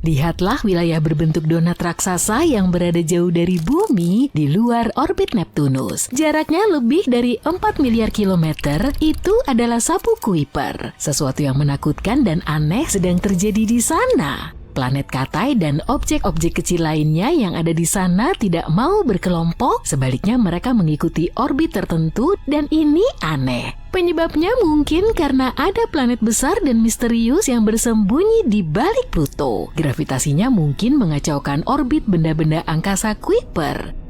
Lihatlah wilayah berbentuk donat raksasa yang berada jauh dari bumi di luar orbit Neptunus. Jaraknya lebih dari 4 miliar kilometer. Itu adalah sapu Kuiper. Sesuatu yang menakutkan dan aneh sedang terjadi di sana. Planet Katai dan objek-objek kecil lainnya yang ada di sana tidak mau berkelompok, sebaliknya mereka mengikuti orbit tertentu dan ini aneh. Penyebabnya mungkin karena ada planet besar dan misterius yang bersembunyi di balik Pluto. Gravitasinya mungkin mengacaukan orbit benda-benda angkasa Kuiper.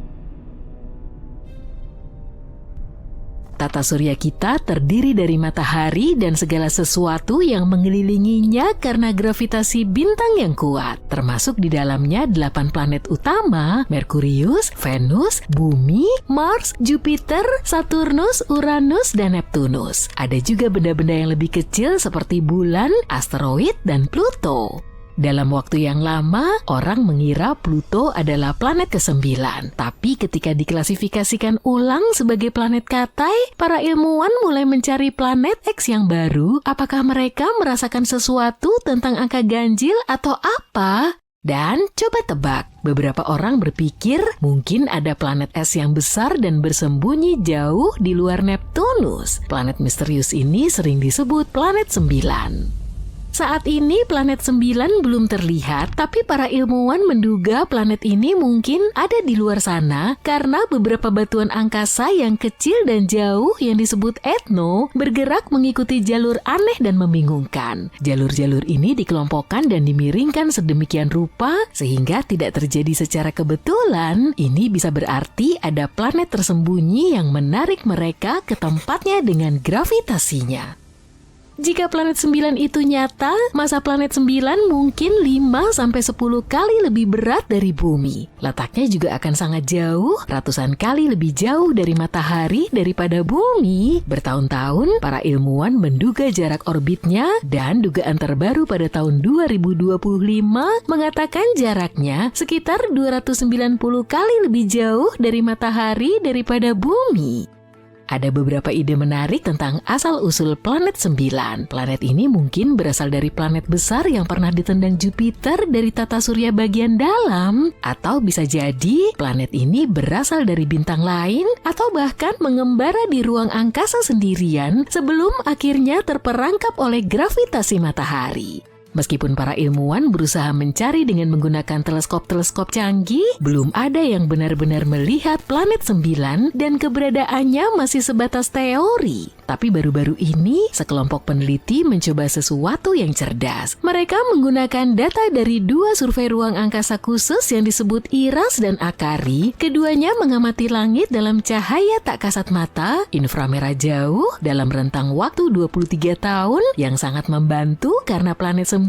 Tata surya kita terdiri dari matahari dan segala sesuatu yang mengelilinginya karena gravitasi bintang yang kuat. Termasuk di dalamnya 8 planet utama, Merkurius, Venus, Bumi, Mars, Jupiter, Saturnus, Uranus, dan Neptunus. Ada juga benda-benda yang lebih kecil seperti bulan, asteroid, dan Pluto. Dalam waktu yang lama, orang mengira Pluto adalah planet ke-9. Tapi ketika diklasifikasikan ulang sebagai planet Katai, para ilmuwan mulai mencari planet X yang baru. Apakah mereka merasakan sesuatu tentang angka ganjil atau apa? Dan coba tebak, beberapa orang berpikir mungkin ada planet S yang besar dan bersembunyi jauh di luar Neptunus. Planet misterius ini sering disebut planet 9. Saat ini planet 9 belum terlihat, tapi para ilmuwan menduga planet ini mungkin ada di luar sana karena beberapa batuan angkasa yang kecil dan jauh yang disebut Ethno bergerak mengikuti jalur aneh dan membingungkan. Jalur-jalur ini dikelompokkan dan dimiringkan sedemikian rupa sehingga tidak terjadi secara kebetulan. Ini bisa berarti ada planet tersembunyi yang menarik mereka ke tempatnya dengan gravitasinya. Jika planet 9 itu nyata, massa planet 9 mungkin 5-10 kali lebih berat dari bumi. Letaknya juga akan sangat jauh, ratusan kali lebih jauh dari matahari daripada bumi. Bertahun-tahun, para ilmuwan menduga jarak orbitnya dan dugaan terbaru pada tahun 2025 mengatakan jaraknya sekitar 290 kali lebih jauh dari matahari daripada bumi. Ada beberapa ide menarik tentang asal-usul planet 9. Planet ini mungkin berasal dari planet besar yang pernah ditendang Jupiter dari tata surya bagian dalam. Atau bisa jadi planet ini berasal dari bintang lain atau bahkan mengembara di ruang angkasa sendirian sebelum akhirnya terperangkap oleh gravitasi matahari. Meskipun para ilmuwan berusaha mencari dengan menggunakan teleskop-teleskop canggih, belum ada yang benar-benar melihat planet 9 dan keberadaannya masih sebatas teori. Tapi baru-baru ini, sekelompok peneliti mencoba sesuatu yang cerdas. Mereka menggunakan data dari 2 survei ruang angkasa khusus yang disebut IRAS dan ACARI. Keduanya mengamati langit dalam cahaya tak kasat mata, inframerah jauh, dalam rentang waktu 23 tahun, yang sangat membantu karena planet 9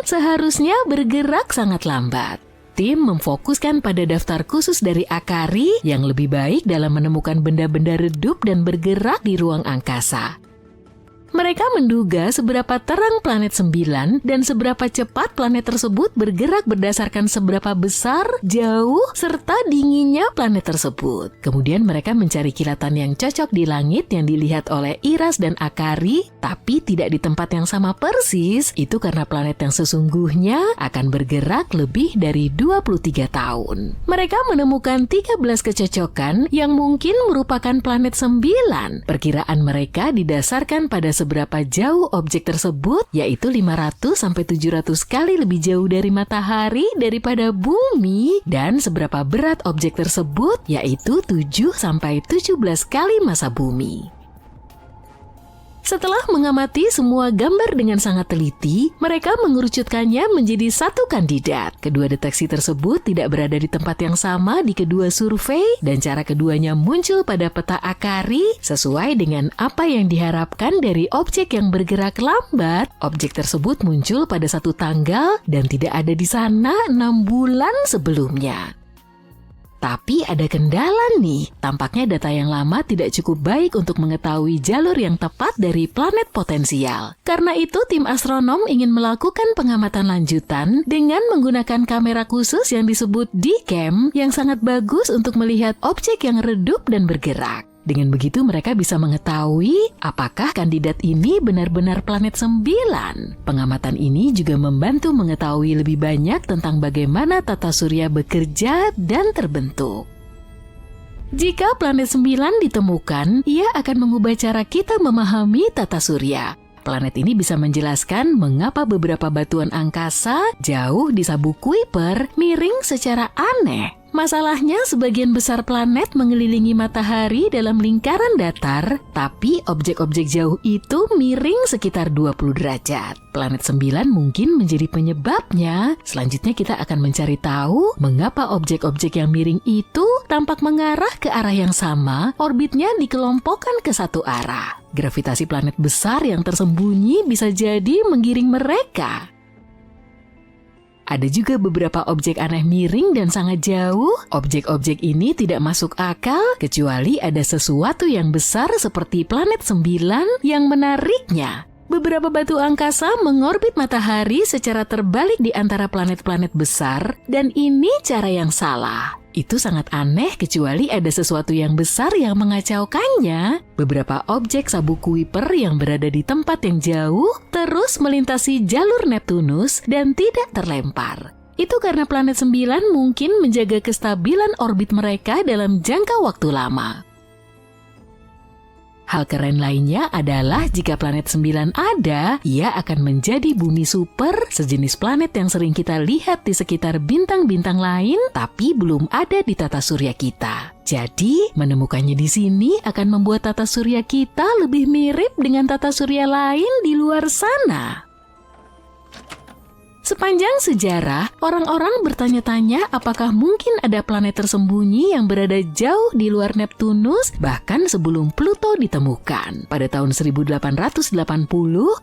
seharusnya bergerak sangat lambat. Tim memfokuskan pada daftar khusus dari ACARI yang lebih baik dalam menemukan benda-benda redup dan bergerak di ruang angkasa. Mereka menduga seberapa terang planet 9 dan seberapa cepat planet tersebut bergerak berdasarkan seberapa besar, jauh, serta dinginnya planet tersebut. Kemudian mereka mencari kilatan yang cocok di langit yang dilihat oleh IRAS dan ACARI, tapi tidak di tempat yang sama persis. Itu karena planet yang sesungguhnya akan bergerak lebih dari 23 tahun. Mereka menemukan 13 kecocokan yang mungkin merupakan planet 9. Perkiraan mereka didasarkan pada seberapa jauh objek tersebut, yaitu 500-700 kali lebih jauh dari matahari daripada bumi, dan seberapa berat objek tersebut, yaitu 7-17 kali massa bumi. Setelah mengamati semua gambar dengan sangat teliti, mereka mengerucutkannya menjadi satu kandidat. Kedua deteksi tersebut tidak berada di tempat yang sama di kedua survei, dan cara keduanya muncul pada peta ACARI sesuai dengan apa yang diharapkan dari objek yang bergerak lambat. Objek tersebut muncul pada satu tanggal dan tidak ada di sana 6 bulan sebelumnya. Tapi ada kendala nih, tampaknya data yang lama tidak cukup baik untuk mengetahui jalur yang tepat dari planet potensial. Karena itu tim astronom ingin melakukan pengamatan lanjutan dengan menggunakan kamera khusus yang disebut D-Cam yang sangat bagus untuk melihat objek yang redup dan bergerak. Dengan begitu mereka bisa mengetahui apakah kandidat ini benar-benar planet 9. Pengamatan ini juga membantu mengetahui lebih banyak tentang bagaimana tata surya bekerja dan terbentuk. Jika planet 9 ditemukan, ia akan mengubah cara kita memahami tata surya. Planet ini bisa menjelaskan mengapa beberapa batuan angkasa jauh di sabuk Kuiper miring secara aneh. Masalahnya, sebagian besar planet mengelilingi matahari dalam lingkaran datar, tapi objek-objek jauh itu miring sekitar 20 derajat. Planet 9 mungkin menjadi penyebabnya. Selanjutnya kita akan mencari tahu mengapa objek-objek yang miring itu tampak mengarah ke arah yang sama, orbitnya dikelompokkan ke satu arah. Gravitasi planet besar yang tersembunyi bisa jadi menggiring mereka. Ada juga beberapa objek aneh miring dan sangat jauh. Objek-objek ini tidak masuk akal kecuali ada sesuatu yang besar seperti planet 9 yang menariknya. Beberapa batu angkasa mengorbit matahari secara terbalik di antara planet-planet besar, dan ini cara yang salah. Itu sangat aneh kecuali ada sesuatu yang besar yang mengacaukannya. Beberapa objek sabuk Kuiper yang berada di tempat yang jauh terus melintasi jalur Neptunus dan tidak terlempar. Itu karena planet 9 mungkin menjaga kestabilan orbit mereka dalam jangka waktu lama. Hal keren lainnya adalah jika planet 9 ada, ia akan menjadi bumi super, sejenis planet yang sering kita lihat di sekitar bintang-bintang lain, tapi belum ada di tata surya kita. Jadi, menemukannya di sini akan membuat tata surya kita lebih mirip dengan tata surya lain di luar sana. Sepanjang sejarah, orang-orang bertanya-tanya apakah mungkin ada planet tersembunyi yang berada jauh di luar Neptunus, bahkan sebelum Pluto ditemukan. Pada tahun 1880,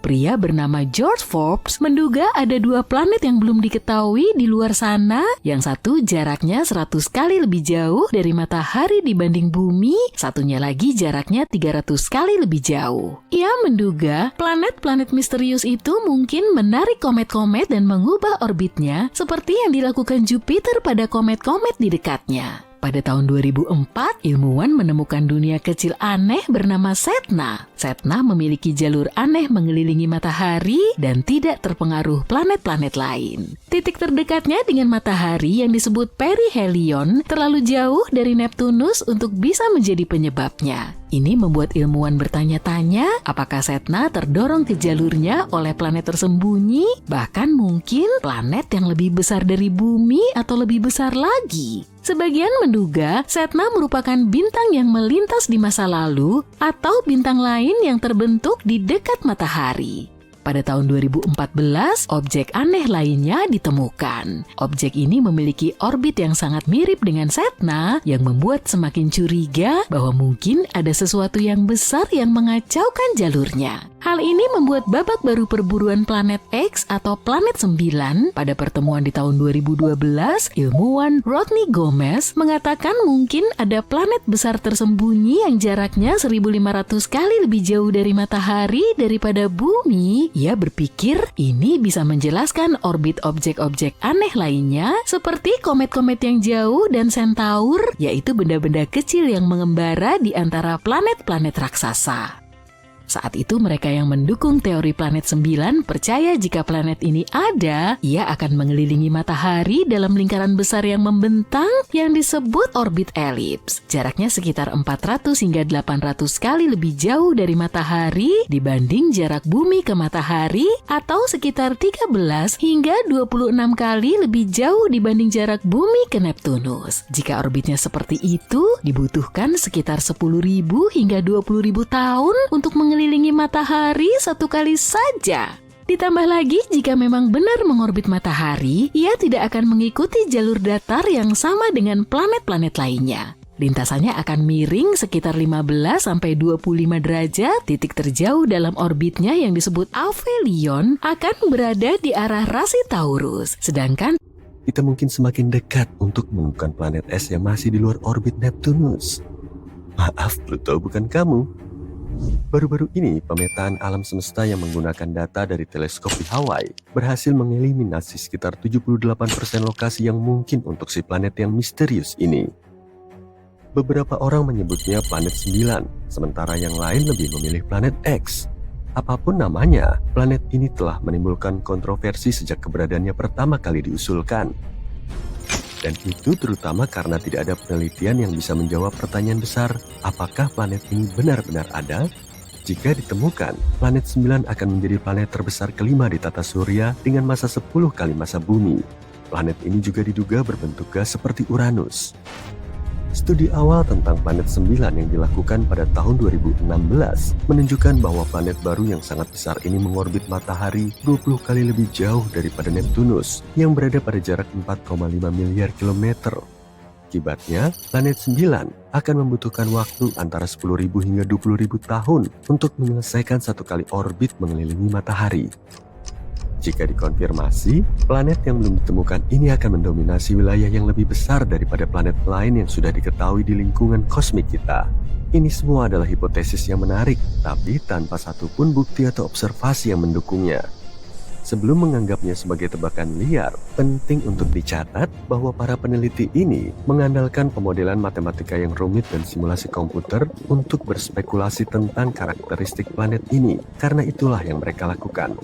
pria bernama George Forbes menduga ada 2 planet yang belum diketahui di luar sana. Yang satu jaraknya 100 kali lebih jauh dari matahari dibanding bumi, satunya lagi jaraknya 300 kali lebih jauh. Ia menduga planet-planet misterius itu mungkin menarik komet-komet dan mengubah orbitnya seperti yang dilakukan Jupiter pada komet-komet di dekatnya. Pada tahun 2004, ilmuwan menemukan dunia kecil aneh bernama Sedna. Sedna memiliki jalur aneh mengelilingi matahari dan tidak terpengaruh planet-planet lain. Titik terdekatnya dengan matahari yang disebut perihelion terlalu jauh dari Neptunus untuk bisa menjadi penyebabnya. Ini membuat ilmuwan bertanya-tanya apakah Sedna terdorong ke jalurnya oleh planet tersembunyi, bahkan mungkin planet yang lebih besar dari bumi atau lebih besar lagi. Sebagian menduga Sedna merupakan bintang yang melintas di masa lalu atau bintang lain yang terbentuk di dekat matahari. Pada tahun 2014, objek aneh lainnya ditemukan. Objek ini memiliki orbit yang sangat mirip dengan Sedna yang membuat semakin curiga bahwa mungkin ada sesuatu yang besar yang mengacaukan jalurnya. Hal ini membuat babak baru perburuan planet X atau planet 9. Pada pertemuan di tahun 2012, ilmuwan Rodney Gomez mengatakan mungkin ada planet besar tersembunyi yang jaraknya 1.500 kali lebih jauh dari matahari daripada bumi. Ia berpikir ini bisa menjelaskan orbit objek-objek aneh lainnya seperti komet-komet yang jauh dan Centaur, yaitu benda-benda kecil yang mengembara di antara planet-planet raksasa. Saat itu mereka yang mendukung teori planet 9 percaya jika planet ini ada, ia akan mengelilingi matahari dalam lingkaran besar yang membentang yang disebut orbit elips. Jaraknya sekitar 400 hingga 800 kali lebih jauh dari matahari dibanding jarak bumi ke matahari, atau sekitar 13 hingga 26 kali lebih jauh dibanding jarak bumi ke Neptunus. Jika orbitnya seperti itu, dibutuhkan sekitar 10.000 hingga 20.000 tahun untuk mengelilingi matahari satu kali saja. Ditambah lagi, jika memang benar mengorbit matahari, ia tidak akan mengikuti jalur datar yang sama dengan planet-planet lainnya. Lintasannya akan miring sekitar 15-25 derajat. Titik terjauh dalam orbitnya yang disebut aphelion akan berada di arah rasi Taurus. Sedangkan kita mungkin semakin dekat untuk menemukan planet es yang masih di luar orbit Neptunus. Maaf, Pluto bukan kamu. Baru-baru ini, pemetaan alam semesta yang menggunakan data dari teleskop di Hawaii berhasil mengeliminasi sekitar 78% lokasi yang mungkin untuk si planet yang misterius ini. Beberapa orang menyebutnya planet 9, sementara yang lain lebih memilih planet X. Apapun namanya, planet ini telah menimbulkan kontroversi sejak keberadaannya pertama kali diusulkan. Dan itu terutama karena tidak ada penelitian yang bisa menjawab pertanyaan besar, apakah planet ini benar-benar ada? Jika ditemukan, planet 9 akan menjadi planet terbesar kelima di tata surya dengan masa 10 kali masa bumi. Planet ini juga diduga berbentuk gas seperti Uranus. Studi awal tentang planet 9 yang dilakukan pada tahun 2016 menunjukkan bahwa planet baru yang sangat besar ini mengorbit matahari 20 kali lebih jauh daripada Neptunus yang berada pada jarak 4,5 miliar kilometer. Akibatnya, planet 9 akan membutuhkan waktu antara 10.000 hingga 20.000 tahun untuk menyelesaikan satu kali orbit mengelilingi matahari. Jika dikonfirmasi, planet yang belum ditemukan ini akan mendominasi wilayah yang lebih besar daripada planet lain yang sudah diketahui di lingkungan kosmik kita. Ini semua adalah hipotesis yang menarik, tapi tanpa satupun bukti atau observasi yang mendukungnya. Sebelum menganggapnya sebagai tebakan liar, penting untuk dicatat bahwa para peneliti ini mengandalkan pemodelan matematika yang rumit dan simulasi komputer untuk berspekulasi tentang karakteristik planet ini, karena itulah yang mereka lakukan.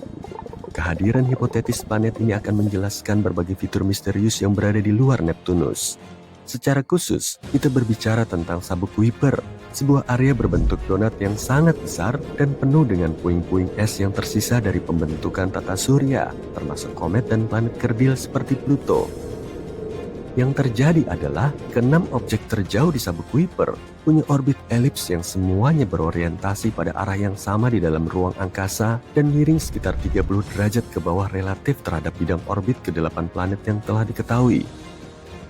Kehadiran hipotetis planet ini akan menjelaskan berbagai fitur misterius yang berada di luar Neptunus. Secara khusus, kita berbicara tentang sabuk Kuiper, sebuah area berbentuk donat yang sangat besar dan penuh dengan puing-puing es yang tersisa dari pembentukan tata surya, termasuk komet dan planet kerdil seperti Pluto. Yang terjadi adalah keenam objek terjauh di sabuk Kuiper punya orbit elips yang semuanya berorientasi pada arah yang sama di dalam ruang angkasa dan miring sekitar 30 derajat ke bawah relatif terhadap bidang orbit ke-8 planet yang telah diketahui.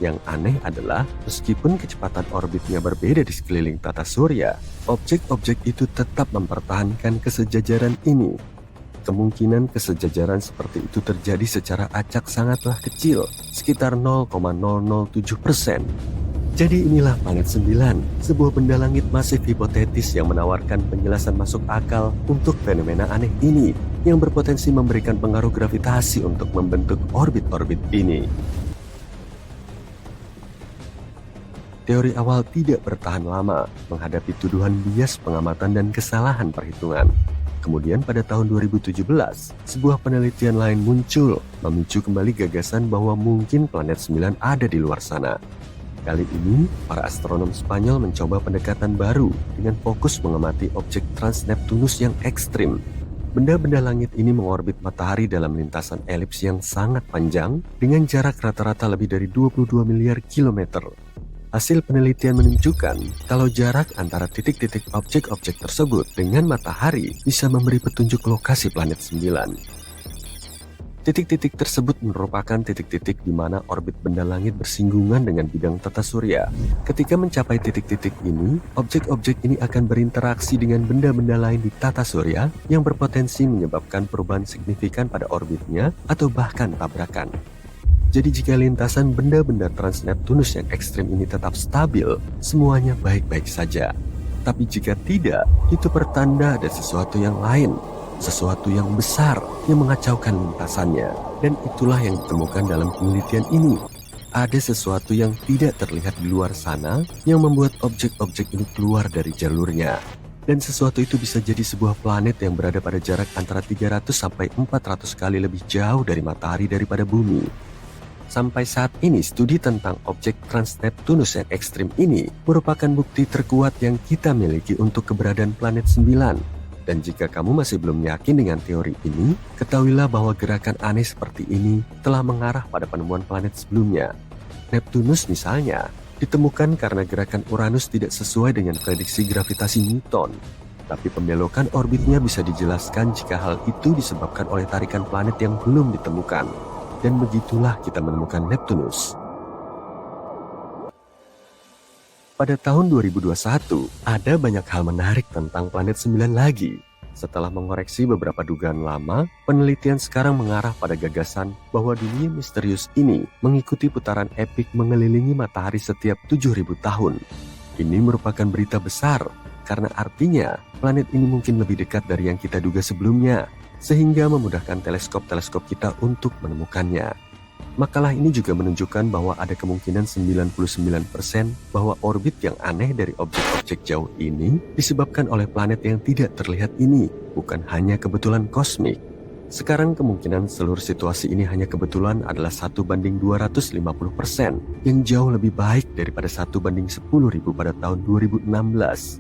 Yang aneh adalah, meskipun kecepatan orbitnya berbeda di sekeliling tata surya, objek-objek itu tetap mempertahankan kesejajaran ini. Kemungkinan kesejajaran seperti itu terjadi secara acak sangatlah kecil, sekitar 0,007%. Jadi inilah planet 9, sebuah benda langit masif hipotetis yang menawarkan penjelasan masuk akal untuk fenomena aneh ini, yang berpotensi memberikan pengaruh gravitasi untuk membentuk orbit-orbit ini. Teori awal tidak bertahan lama menghadapi tuduhan bias pengamatan dan kesalahan perhitungan. Kemudian pada tahun 2017, sebuah penelitian lain muncul, memicu kembali gagasan bahwa mungkin planet 9 ada di luar sana. Kali ini, para astronom Spanyol mencoba pendekatan baru dengan fokus mengamati objek Trans-Neptunus yang ekstrim. Benda-benda langit ini mengorbit matahari dalam lintasan elips yang sangat panjang dengan jarak rata-rata lebih dari 22 miliar kilometer. Hasil penelitian menunjukkan kalau jarak antara titik-titik objek-objek tersebut dengan matahari bisa memberi petunjuk lokasi planet 9. Titik-titik tersebut merupakan titik-titik di mana orbit benda langit bersinggungan dengan bidang tata surya. Ketika mencapai titik-titik ini, objek-objek ini akan berinteraksi dengan benda-benda lain di tata surya yang berpotensi menyebabkan perubahan signifikan pada orbitnya atau bahkan tabrakan. Jadi jika lintasan benda-benda Trans-Neptunus yang ekstrim ini tetap stabil, semuanya baik-baik saja. Tapi jika tidak, itu pertanda ada sesuatu yang lain, sesuatu yang besar yang mengacaukan lintasannya. Dan itulah yang ditemukan dalam penelitian ini. Ada sesuatu yang tidak terlihat di luar sana yang membuat objek-objek ini keluar dari jalurnya. Dan sesuatu itu bisa jadi sebuah planet yang berada pada jarak antara 300 sampai 400 kali lebih jauh dari matahari daripada bumi. Sampai saat ini, studi tentang objek Trans-Neptunus yang ekstrim ini merupakan bukti terkuat yang kita miliki untuk keberadaan planet 9. Dan jika kamu masih belum yakin dengan teori ini, ketahuilah bahwa gerakan aneh seperti ini telah mengarah pada penemuan planet sebelumnya. Neptunus misalnya, ditemukan karena gerakan Uranus tidak sesuai dengan prediksi gravitasi Newton. Tapi pembelokan orbitnya bisa dijelaskan jika hal itu disebabkan oleh tarikan planet yang belum ditemukan. Dan begitulah kita menemukan Neptunus. Pada tahun 2021, ada banyak hal menarik tentang planet 9 lagi. Setelah mengoreksi beberapa dugaan lama, penelitian sekarang mengarah pada gagasan bahwa dunia misterius ini mengikuti putaran epik mengelilingi matahari setiap 7.000 tahun. Ini merupakan berita besar, karena artinya planet ini mungkin lebih dekat dari yang kita duga sebelumnya, sehingga memudahkan teleskop-teleskop kita untuk menemukannya. Makalah ini juga menunjukkan bahwa ada kemungkinan 99% bahwa orbit yang aneh dari objek-objek jauh ini disebabkan oleh planet yang tidak terlihat ini, bukan hanya kebetulan kosmik. Sekarang kemungkinan seluruh situasi ini hanya kebetulan adalah 1:250%, yang jauh lebih baik daripada 1:10.000 pada tahun 2016.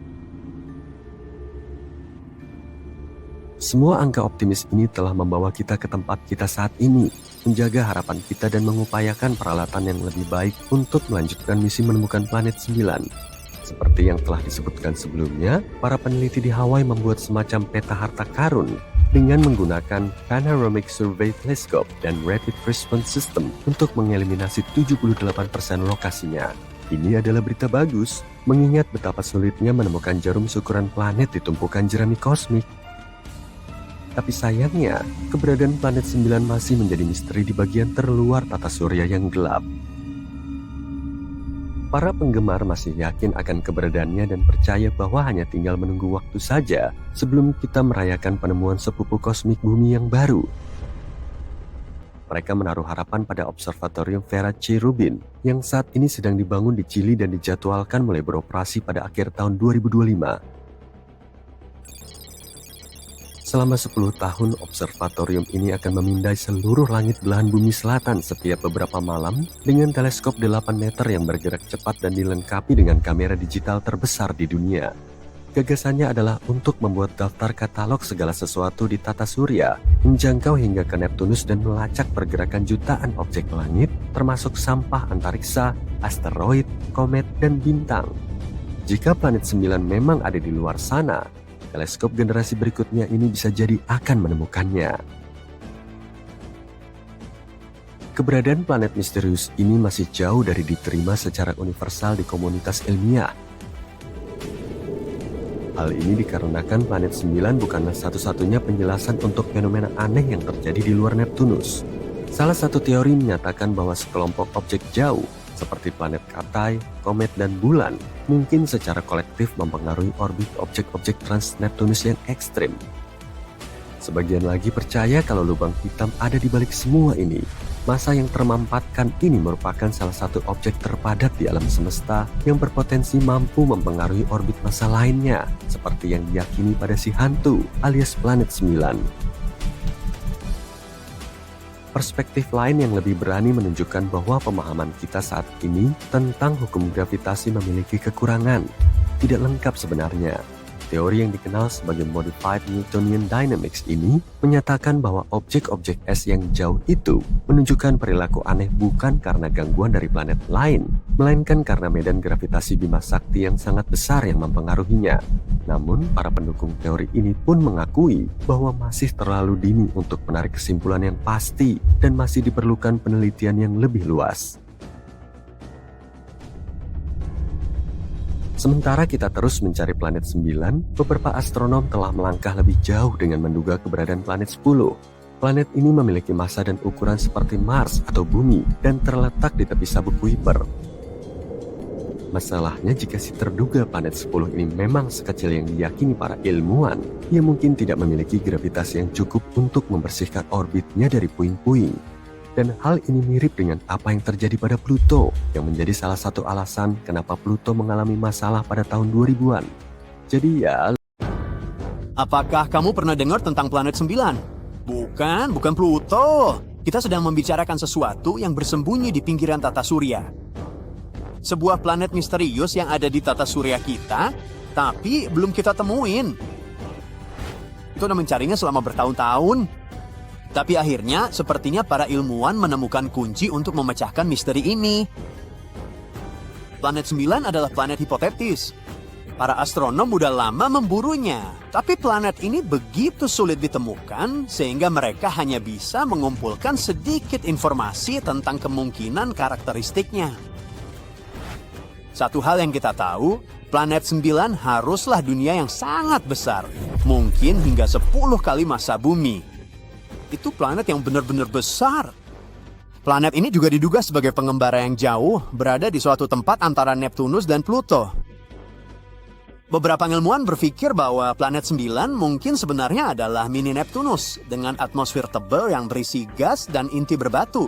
Semua angka optimis ini telah membawa kita ke tempat kita saat ini, menjaga harapan kita dan mengupayakan peralatan yang lebih baik untuk melanjutkan misi menemukan planet 9. Seperti yang telah disebutkan sebelumnya, para peneliti di Hawaii membuat semacam peta harta karun dengan menggunakan Panoramic Survey Telescope dan Rapid Response System untuk mengeliminasi 78% lokasinya. Ini adalah berita bagus, mengingat betapa sulitnya menemukan jarum syukuran planet di tumpukan jerami kosmik. Tapi sayangnya, keberadaan planet 9 masih menjadi misteri di bagian terluar tata surya yang gelap. Para penggemar masih yakin akan keberadaannya dan percaya bahwa hanya tinggal menunggu waktu saja sebelum kita merayakan penemuan sepupu kosmik bumi yang baru. Mereka menaruh harapan pada Observatorium Vera C. Rubin yang saat ini sedang dibangun di Chili dan dijadwalkan mulai beroperasi pada akhir tahun 2025. Selama 10 tahun, observatorium ini akan memindai seluruh langit belahan bumi selatan setiap beberapa malam dengan teleskop 8 meter yang bergerak cepat dan dilengkapi dengan kamera digital terbesar di dunia. Gagasannya adalah untuk membuat daftar katalog segala sesuatu di tata surya, menjangkau hingga ke Neptunus dan melacak pergerakan jutaan objek langit, termasuk sampah antariksa, asteroid, komet, dan bintang. Jika planet 9 memang ada di luar sana, teleskop generasi berikutnya ini bisa jadi akan menemukannya. Keberadaan planet misterius ini masih jauh dari diterima secara universal di komunitas ilmiah. Hal ini dikarenakan planet 9 bukanlah satu-satunya penjelasan untuk fenomena aneh yang terjadi di luar Neptunus. Salah satu teori menyatakan bahwa sekelompok objek jauh seperti planet Katai, komet, dan bulan mungkin secara kolektif mempengaruhi orbit objek-objek trans-Neptunus yang ekstrim. Sebagian lagi percaya kalau lubang hitam ada di balik semua ini. Massa yang termampatkan ini merupakan salah satu objek terpadat di alam semesta yang berpotensi mampu mempengaruhi orbit massa lainnya, seperti yang diyakini pada si hantu alias planet 9. Perspektif lain yang lebih berani menunjukkan bahwa pemahaman kita saat ini tentang hukum gravitasi memiliki kekurangan. Tidak lengkap sebenarnya. Teori yang dikenal sebagai Modified Newtonian Dynamics ini menyatakan bahwa objek-objek es yang jauh itu menunjukkan perilaku aneh bukan karena gangguan dari planet lain, melainkan karena medan gravitasi Bima Sakti yang sangat besar yang mempengaruhinya. Namun, para pendukung teori ini pun mengakui bahwa masih terlalu dini untuk menarik kesimpulan yang pasti dan masih diperlukan penelitian yang lebih luas. Sementara kita terus mencari planet 9, beberapa astronom telah melangkah lebih jauh dengan menduga keberadaan planet 10. Planet ini memiliki massa dan ukuran seperti Mars atau Bumi dan terletak di tepi sabuk Kuiper. Masalahnya jika si terduga planet 10 ini memang sekecil yang diyakini para ilmuwan, ia mungkin tidak memiliki gravitasi yang cukup untuk membersihkan orbitnya dari puing-puing. Dan hal ini mirip dengan apa yang terjadi pada Pluto, yang menjadi salah satu alasan kenapa Pluto mengalami masalah pada tahun 2000-an. Jadi ya... Apakah kamu pernah dengar tentang planet 9? Bukan Pluto. Kita sedang membicarakan sesuatu yang bersembunyi di pinggiran tata surya. Sebuah planet misterius yang ada di tata surya kita, tapi belum kita temuin. Kita udah mencarinya selama bertahun-tahun. Tapi akhirnya, sepertinya para ilmuwan menemukan kunci untuk memecahkan misteri ini. Planet 9 adalah planet hipotetis. Para astronom udah lama memburunya, tapi planet ini begitu sulit ditemukan sehingga mereka hanya bisa mengumpulkan sedikit informasi tentang kemungkinan karakteristiknya. Satu hal yang kita tahu, planet 9 haruslah dunia yang sangat besar, mungkin hingga 10 kali massa bumi. Itu planet yang benar-benar besar. Planet ini juga diduga sebagai pengembara yang jauh, berada di suatu tempat antara Neptunus dan Pluto. Beberapa ilmuwan berpikir bahwa planet 9 mungkin sebenarnya adalah mini Neptunus dengan atmosfer tebal yang berisi gas dan inti berbatu.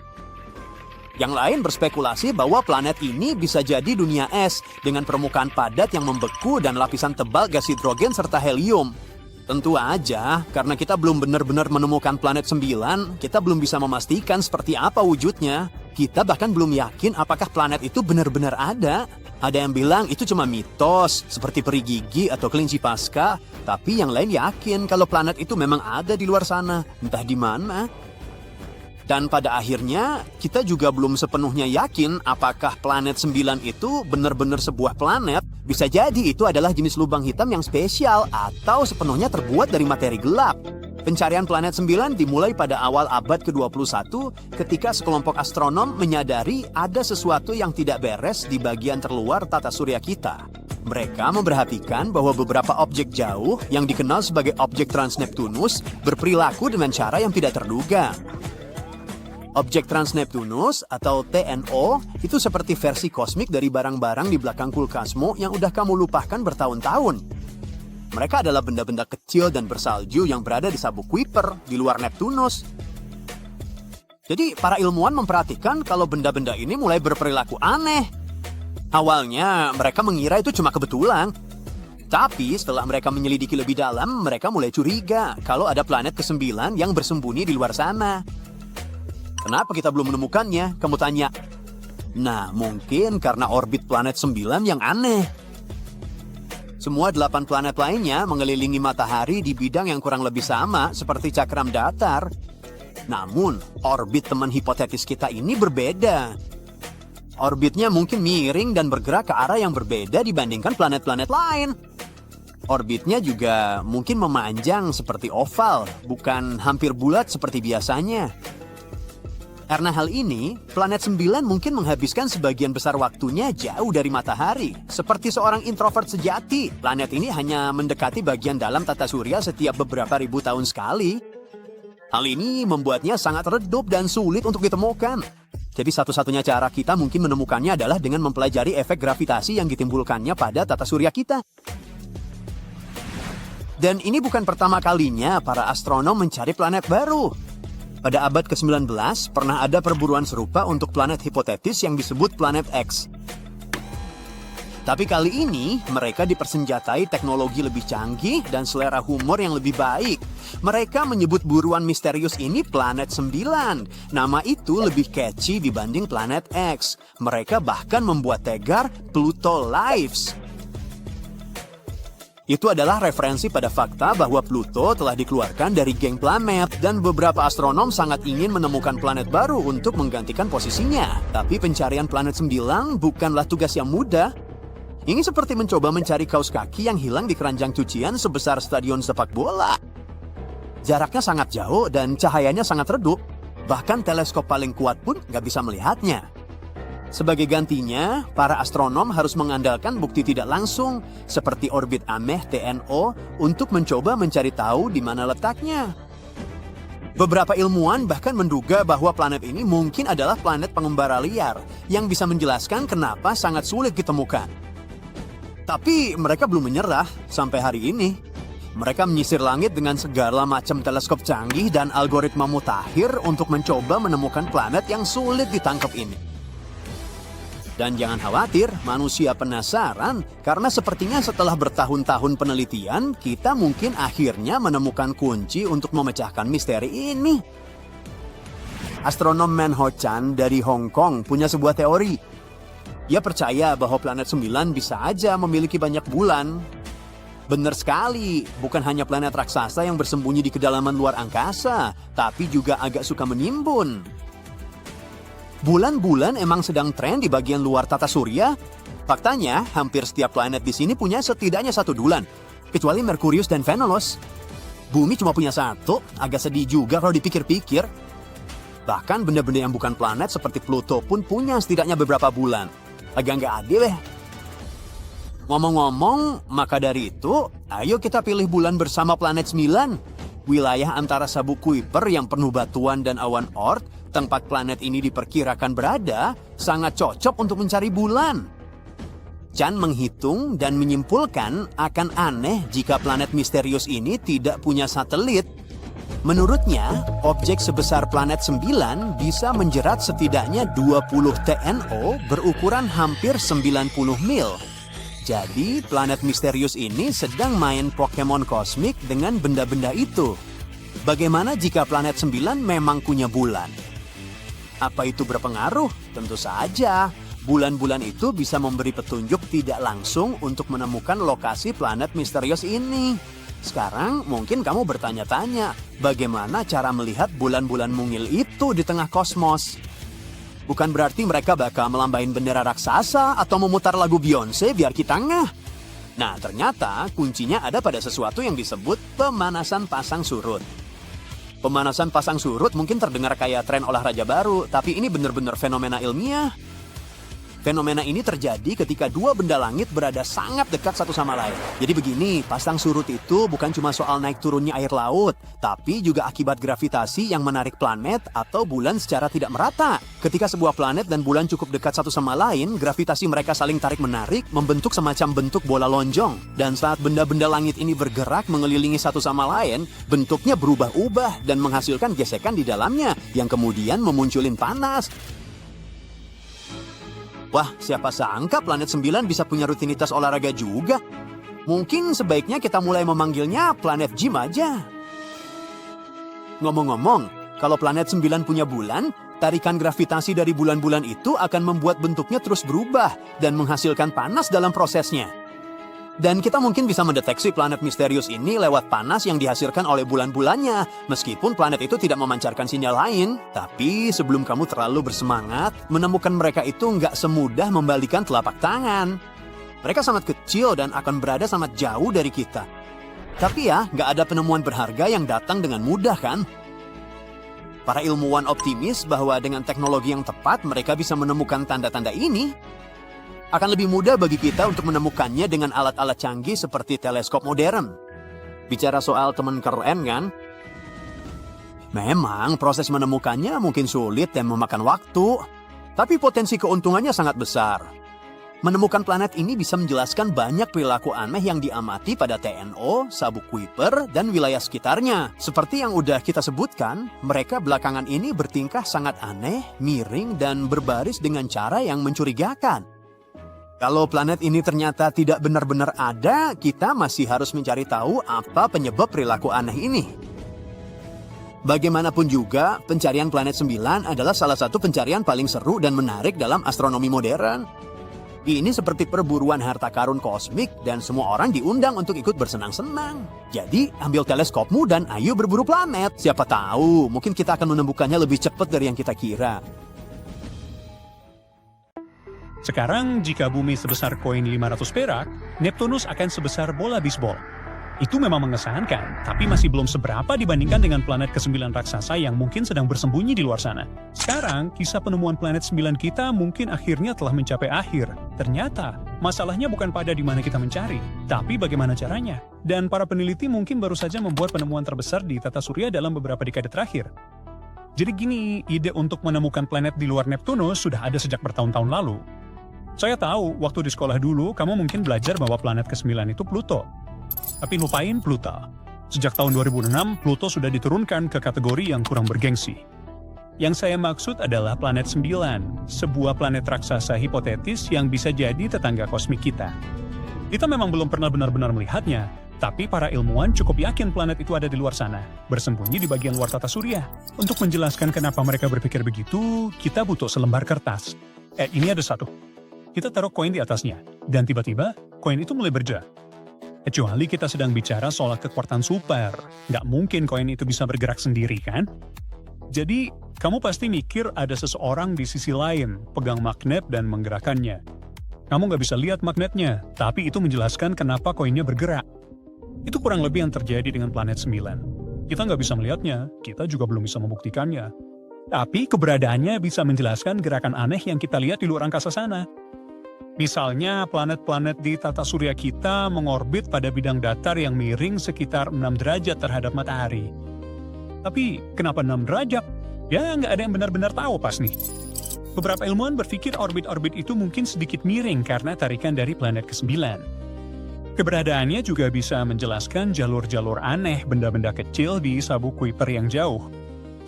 Yang lain berspekulasi bahwa planet ini bisa jadi dunia es dengan permukaan padat yang membeku dan lapisan tebal gas hidrogen serta helium. Tentu aja, karena kita belum benar-benar menemukan planet 9, kita belum bisa memastikan seperti apa wujudnya. Kita bahkan belum yakin apakah planet itu benar-benar ada. Ada yang bilang itu cuma mitos, seperti peri gigi atau kelinci pasca. Tapi yang lain yakin kalau planet itu memang ada di luar sana, entah di mana. Dan pada akhirnya, kita juga belum sepenuhnya yakin apakah planet 9 itu benar-benar sebuah planet. Bisa jadi itu adalah jenis lubang hitam yang spesial atau sepenuhnya terbuat dari materi gelap. Pencarian planet 9 dimulai pada awal abad ke-21 ketika sekelompok astronom menyadari ada sesuatu yang tidak beres di bagian terluar tata surya kita. Mereka memperhatikan bahwa beberapa objek jauh yang dikenal sebagai objek Transneptunus berperilaku dengan cara yang tidak terduga. Objek Transneptunus atau TNO itu seperti versi kosmik dari barang-barang di belakang kulkasmu yang udah kamu lupakan bertahun-tahun. Mereka adalah benda-benda kecil dan bersalju yang berada di sabuk Kuiper di luar Neptunus. Jadi para ilmuwan memperhatikan kalau benda-benda ini mulai berperilaku aneh. Awalnya mereka mengira itu cuma kebetulan. Tapi setelah mereka menyelidiki lebih dalam, mereka mulai curiga kalau ada planet ke-9 yang bersembunyi di luar sana. Kenapa kita belum menemukannya? Kamu tanya. Nah, mungkin karena orbit planet 9 yang aneh. Semua 8 planet lainnya mengelilingi matahari di bidang yang kurang lebih sama seperti cakram datar. Namun, orbit teman hipotetis kita ini berbeda. Orbitnya mungkin miring dan bergerak ke arah yang berbeda dibandingkan planet-planet lain. Orbitnya juga mungkin memanjang seperti oval, bukan hampir bulat seperti biasanya. Karena hal ini, planet 9 mungkin menghabiskan sebagian besar waktunya jauh dari matahari. Seperti seorang introvert sejati, planet ini hanya mendekati bagian dalam tata surya setiap beberapa ribu tahun sekali. Hal ini membuatnya sangat redup dan sulit untuk ditemukan. Jadi satu-satunya cara kita mungkin menemukannya adalah dengan mempelajari efek gravitasi yang ditimbulkannya pada tata surya kita. Dan ini bukan pertama kalinya para astronom mencari planet baru. Pada abad ke-19, pernah ada perburuan serupa untuk planet hipotetis yang disebut planet X. Tapi kali ini, mereka dipersenjatai teknologi lebih canggih dan selera humor yang lebih baik. Mereka menyebut buruan misterius ini planet 9. Nama itu lebih catchy dibanding planet X. Mereka bahkan membuat tagar Pluto Lives. Itu adalah referensi pada fakta bahwa Pluto telah dikeluarkan dari geng planet dan beberapa astronom sangat ingin menemukan planet baru untuk menggantikan posisinya. Tapi pencarian planet 9 bukanlah tugas yang mudah. Ini seperti mencoba mencari kaos kaki yang hilang di keranjang cucian sebesar stadion sepak bola. Jaraknya sangat jauh dan cahayanya sangat redup. Bahkan teleskop paling kuat pun nggak bisa melihatnya. Sebagai gantinya, para astronom harus mengandalkan bukti tidak langsung seperti orbit aneh TNO untuk mencoba mencari tahu di mana letaknya. Beberapa ilmuwan bahkan menduga bahwa planet ini mungkin adalah planet pengembara liar yang bisa menjelaskan kenapa sangat sulit ditemukan. Tapi mereka belum menyerah sampai hari ini. Mereka menyisir langit dengan segala macam teleskop canggih dan algoritma mutakhir untuk mencoba menemukan planet yang sulit ditangkap ini. Dan jangan khawatir, manusia penasaran karena sepertinya setelah bertahun-tahun penelitian, kita mungkin akhirnya menemukan kunci untuk memecahkan misteri ini. Astronom Man Ho Chan dari Hong Kong punya sebuah teori. Ia percaya bahwa planet 9 bisa aja memiliki banyak bulan. Benar sekali, bukan hanya planet raksasa yang bersembunyi di kedalaman luar angkasa, tapi juga agak suka menimbun. Bulan-bulan emang sedang tren di bagian luar tata surya. Faktanya, hampir setiap planet di sini punya setidaknya satu bulan, kecuali Merkurius dan Venus. Bumi cuma punya satu, agak sedih juga kalau dipikir-pikir. Bahkan benda-benda yang bukan planet seperti Pluto pun punya setidaknya beberapa bulan. Agak nggak adil ya. Ngomong-ngomong, maka dari itu, ayo kita pilih bulan bersama planet 9. Wilayah antara sabuk Kuiper yang penuh batuan dan awan Oort, tempat planet ini diperkirakan berada, sangat cocok untuk mencari bulan. Chan menghitung dan menyimpulkan akan aneh jika planet misterius ini tidak punya satelit. Menurutnya, objek sebesar planet 9 bisa menjerat setidaknya 20 TNO berukuran hampir 90 mil. Jadi, planet misterius ini sedang main Pokemon kosmik dengan benda-benda itu. Bagaimana jika planet 9 memang punya bulan? Apa itu berpengaruh? Tentu saja. Bulan-bulan itu bisa memberi petunjuk tidak langsung untuk menemukan lokasi planet misterius ini. Sekarang mungkin kamu bertanya-tanya, bagaimana cara melihat bulan-bulan mungil itu di tengah kosmos? Bukan berarti mereka bakal melambain bendera raksasa atau memutar lagu Beyonce biar kita ngeh. Nah, ternyata kuncinya ada pada sesuatu yang disebut pemanasan pasang surut. Pemanasan pasang surut mungkin terdengar kayak tren olahraga baru, tapi ini benar-benar fenomena ilmiah. Fenomena ini terjadi ketika dua benda langit berada sangat dekat satu sama lain. Jadi begini, pasang surut itu bukan cuma soal naik turunnya air laut, tapi juga akibat gravitasi yang menarik planet atau bulan secara tidak merata. Ketika sebuah planet dan bulan cukup dekat satu sama lain, gravitasi mereka saling tarik-menarik, membentuk semacam bentuk bola lonjong. Dan saat benda-benda langit ini bergerak mengelilingi satu sama lain, bentuknya berubah-ubah dan menghasilkan gesekan di dalamnya, yang kemudian memunculin panas. Wah, siapa sangka planet 9 bisa punya rutinitas olahraga juga. Mungkin sebaiknya kita mulai memanggilnya planet gym aja. Ngomong-ngomong, kalau planet 9 punya bulan, tarikan gravitasi dari bulan-bulan itu akan membuat bentuknya terus berubah dan menghasilkan panas dalam prosesnya. Dan kita mungkin bisa mendeteksi planet misterius ini lewat panas yang dihasilkan oleh bulan-bulannya, meskipun planet itu tidak memancarkan sinyal lain. Tapi sebelum kamu terlalu bersemangat, menemukan mereka itu nggak semudah membalikan telapak tangan. Mereka sangat kecil dan akan berada sangat jauh dari kita. Tapi ya, nggak ada penemuan berharga yang datang dengan mudah kan? Para ilmuwan optimis bahwa dengan teknologi yang tepat mereka bisa menemukan tanda-tanda ini. Akan lebih mudah bagi kita untuk menemukannya dengan alat-alat canggih seperti teleskop modern. Bicara soal teman keren kan? Memang proses menemukannya mungkin sulit dan memakan waktu, tapi potensi keuntungannya sangat besar. Menemukan planet ini bisa menjelaskan banyak perilaku aneh yang diamati pada TNO, sabuk Kuiper, dan wilayah sekitarnya. Seperti yang udah kita sebutkan, mereka belakangan ini bertingkah sangat aneh, miring, dan berbaris dengan cara yang mencurigakan. Kalau planet ini ternyata tidak benar-benar ada, kita masih harus mencari tahu apa penyebab perilaku aneh ini. Bagaimanapun juga, pencarian planet 9 adalah salah satu pencarian paling seru dan menarik dalam astronomi modern. Ini seperti perburuan harta karun kosmik dan semua orang diundang untuk ikut bersenang-senang. Jadi, ambil teleskopmu dan ayo berburu planet. Siapa tahu, mungkin kita akan menemukannya lebih cepat dari yang kita kira. Sekarang, jika bumi sebesar koin 500 perak, Neptunus akan sebesar bola bisbol. Itu memang mengesankan, tapi masih belum seberapa dibandingkan dengan planet ke-9 raksasa yang mungkin sedang bersembunyi di luar sana. Sekarang, kisah penemuan planet 9 kita mungkin akhirnya telah mencapai akhir. Ternyata, masalahnya bukan pada di mana kita mencari, tapi bagaimana caranya. Dan para peneliti mungkin baru saja membuat penemuan terbesar di tata surya dalam beberapa dekade terakhir. Jadi gini, ide untuk menemukan planet di luar Neptunus sudah ada sejak bertahun-tahun lalu. Saya tahu, waktu di sekolah dulu, kamu mungkin belajar bahwa planet ke-9 itu Pluto. Tapi lupain Pluto. Sejak tahun 2006, Pluto sudah diturunkan ke kategori yang kurang bergengsi. Yang saya maksud adalah planet 9, sebuah planet raksasa hipotetis yang bisa jadi tetangga kosmik kita. Kita memang belum pernah benar-benar melihatnya, tapi para ilmuwan cukup yakin planet itu ada di luar sana, bersembunyi di bagian luar tata surya. Untuk menjelaskan kenapa mereka berpikir begitu, kita butuh selembar kertas. Ini ada satu. Kita taruh koin di atasnya, dan tiba-tiba koin itu mulai bergerak. Kecuali kita sedang bicara soal kekuatan super, nggak mungkin koin itu bisa bergerak sendiri kan? Jadi, kamu pasti mikir ada seseorang di sisi lain, pegang magnet dan menggerakkannya. Kamu nggak bisa lihat magnetnya, tapi itu menjelaskan kenapa koinnya bergerak. Itu kurang lebih yang terjadi dengan planet 9. Kita nggak bisa melihatnya, kita juga belum bisa membuktikannya. Tapi keberadaannya bisa menjelaskan gerakan aneh yang kita lihat di luar angkasa sana. Misalnya, planet-planet di tata surya kita mengorbit pada bidang datar yang miring sekitar 6 derajat terhadap matahari. Tapi, kenapa 6 derajat? Ya, nggak ada yang benar-benar tahu pas nih. Beberapa ilmuwan berpikir orbit-orbit itu mungkin sedikit miring karena tarikan dari planet ke-9. Keberadaannya juga bisa menjelaskan jalur-jalur aneh benda-benda kecil di Sabuk Kuiper yang jauh.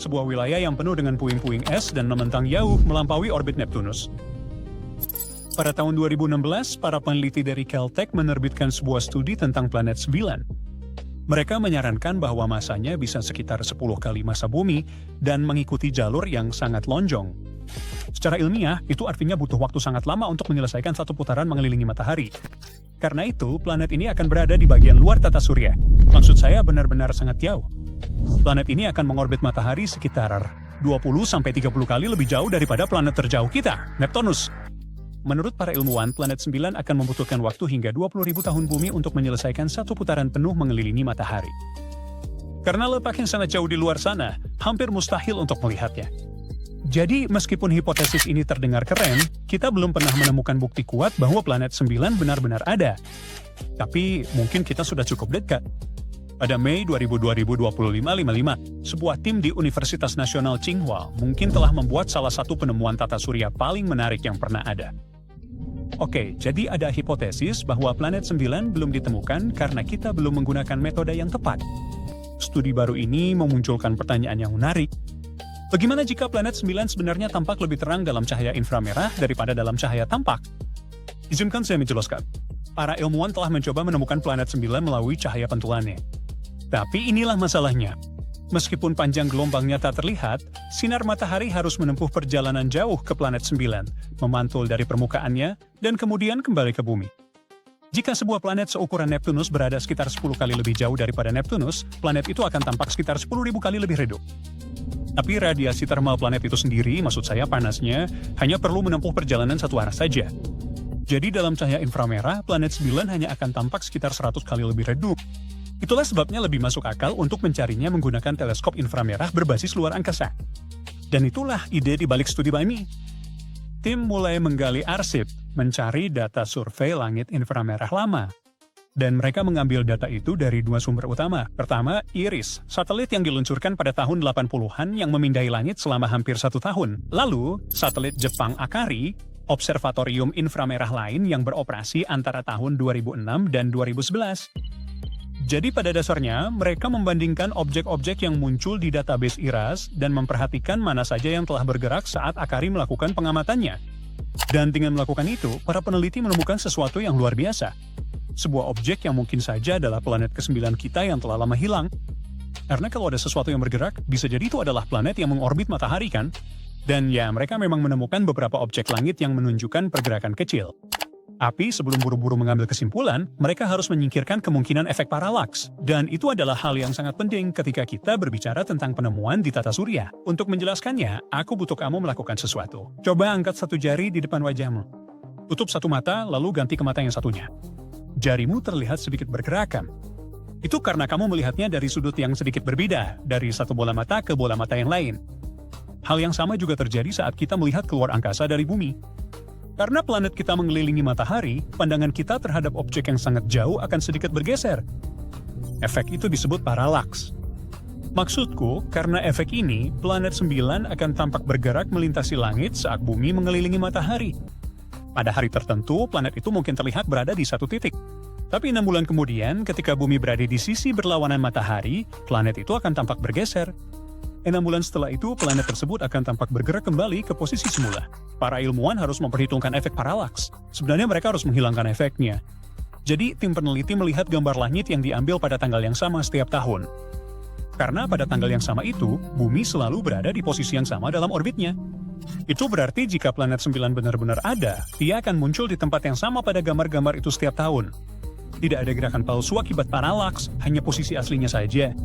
Sebuah wilayah yang penuh dengan puing-puing es dan membentang jauh melampaui orbit Neptunus. Pada tahun 2016, para peneliti dari Caltech menerbitkan sebuah studi tentang planet 9. Mereka menyarankan bahwa masanya bisa sekitar 10 kali massa bumi dan mengikuti jalur yang sangat lonjong. Secara ilmiah, itu artinya butuh waktu sangat lama untuk menyelesaikan satu putaran mengelilingi matahari. Karena itu, planet ini akan berada di bagian luar tata surya. Maksud saya benar-benar sangat jauh. Planet ini akan mengorbit matahari sekitar 20-30 kali lebih jauh daripada planet terjauh kita, Neptunus. Menurut para ilmuwan, planet 9 akan membutuhkan waktu hingga 20.000 tahun bumi untuk menyelesaikan satu putaran penuh mengelilingi matahari. Karena letaknya sangat jauh di luar sana, hampir mustahil untuk melihatnya. Jadi, meskipun hipotesis ini terdengar keren, kita belum pernah menemukan bukti kuat bahwa planet 9 benar-benar ada. Tapi, mungkin kita sudah cukup dekat. Pada Mei 2025, sebuah tim di Universitas Nasional Tsinghua mungkin telah membuat salah satu penemuan tata surya paling menarik yang pernah ada. Oke, jadi ada hipotesis bahwa planet 9 belum ditemukan karena kita belum menggunakan metode yang tepat. Studi baru ini memunculkan pertanyaan yang menarik. Bagaimana jika planet 9 sebenarnya tampak lebih terang dalam cahaya inframerah daripada dalam cahaya tampak? Izinkan saya menjelaskan. Para ilmuwan telah mencoba menemukan planet 9 melalui cahaya pantulannya. Tapi inilah masalahnya. Meskipun panjang gelombangnya tak terlihat, sinar matahari harus menempuh perjalanan jauh ke planet 9, memantul dari permukaannya, dan kemudian kembali ke bumi. Jika sebuah planet seukuran Neptunus berada sekitar 10 kali lebih jauh daripada Neptunus, planet itu akan tampak sekitar 10.000 kali lebih redup. Tapi radiasi termal planet itu sendiri, maksud saya panasnya, hanya perlu menempuh perjalanan satu arah saja. Jadi dalam cahaya inframerah, planet 9 hanya akan tampak sekitar 100 kali lebih redup. Itulah sebabnya lebih masuk akal untuk mencarinya menggunakan teleskop inframerah berbasis luar angkasa. Dan itulah ide di balik studi ini. Tim mulai menggali arsip, mencari data survei langit inframerah lama. Dan mereka mengambil data itu dari dua sumber utama. Pertama, IRIS, satelit yang diluncurkan pada tahun 80-an yang memindai langit selama hampir 1 tahun. Lalu, satelit Jepang Akari, observatorium inframerah lain yang beroperasi antara tahun 2006 dan 2011. Jadi pada dasarnya, mereka membandingkan objek-objek yang muncul di database IRAS dan memperhatikan mana saja yang telah bergerak saat Akari melakukan pengamatannya. Dan dengan melakukan itu, para peneliti menemukan sesuatu yang luar biasa. Sebuah objek yang mungkin saja adalah planet ke-9 kita yang telah lama hilang. Karena kalau ada sesuatu yang bergerak, bisa jadi itu adalah planet yang mengorbit matahari kan? Dan ya, mereka memang menemukan beberapa objek langit yang menunjukkan pergerakan kecil. Tapi sebelum buru-buru mengambil kesimpulan, mereka harus menyingkirkan kemungkinan efek paralaks. Dan itu adalah hal yang sangat penting ketika kita berbicara tentang penemuan di tata surya. Untuk menjelaskannya, aku butuh kamu melakukan sesuatu. Coba angkat satu jari di depan wajahmu. Tutup satu mata, lalu ganti ke mata yang satunya. Jarimu terlihat sedikit bergerakan. Itu karena kamu melihatnya dari sudut yang sedikit berbeda, dari satu bola mata ke bola mata yang lain. Hal yang sama juga terjadi saat kita melihat keluar angkasa dari bumi. Karena planet kita mengelilingi matahari, pandangan kita terhadap objek yang sangat jauh akan sedikit bergeser. Efek itu disebut paralaks. Maksudku, karena efek ini, planet 9 akan tampak bergerak melintasi langit saat bumi mengelilingi matahari. Pada hari tertentu, planet itu mungkin terlihat berada di satu titik. Tapi 6 bulan kemudian, ketika bumi berada di sisi berlawanan matahari, planet itu akan tampak bergeser. 6 bulan setelah itu, planet tersebut akan tampak bergerak kembali ke posisi semula. Para ilmuwan harus memperhitungkan efek paralaks. Sebenarnya mereka harus menghilangkan efeknya. Jadi, tim peneliti melihat gambar langit yang diambil pada tanggal yang sama setiap tahun. Karena pada tanggal yang sama itu, bumi selalu berada di posisi yang sama dalam orbitnya. Itu berarti jika planet 9 benar-benar ada, dia akan muncul di tempat yang sama pada gambar-gambar itu setiap tahun. Tidak ada gerakan palsu akibat paralaks, hanya posisi aslinya saja.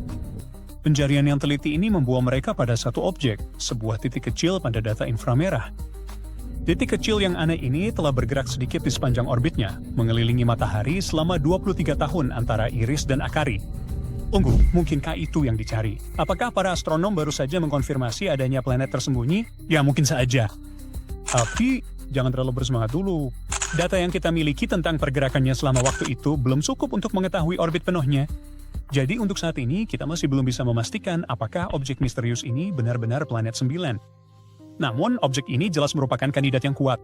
Pencarian yang teliti ini membawa mereka pada satu objek, sebuah titik kecil pada data inframerah. Titik kecil yang aneh ini telah bergerak sedikit di sepanjang orbitnya, mengelilingi matahari selama 23 tahun antara Iris dan Akari. Tunggu, mungkinkah itu yang dicari? Apakah para astronom baru saja mengkonfirmasi adanya planet tersembunyi? Ya mungkin saja. Tapi, jangan terlalu bersemangat dulu. Data yang kita miliki tentang pergerakannya selama waktu itu belum cukup untuk mengetahui orbit penuhnya. Jadi untuk saat ini, kita masih belum bisa memastikan apakah objek misterius ini benar-benar planet 9. Namun, objek ini jelas merupakan kandidat yang kuat.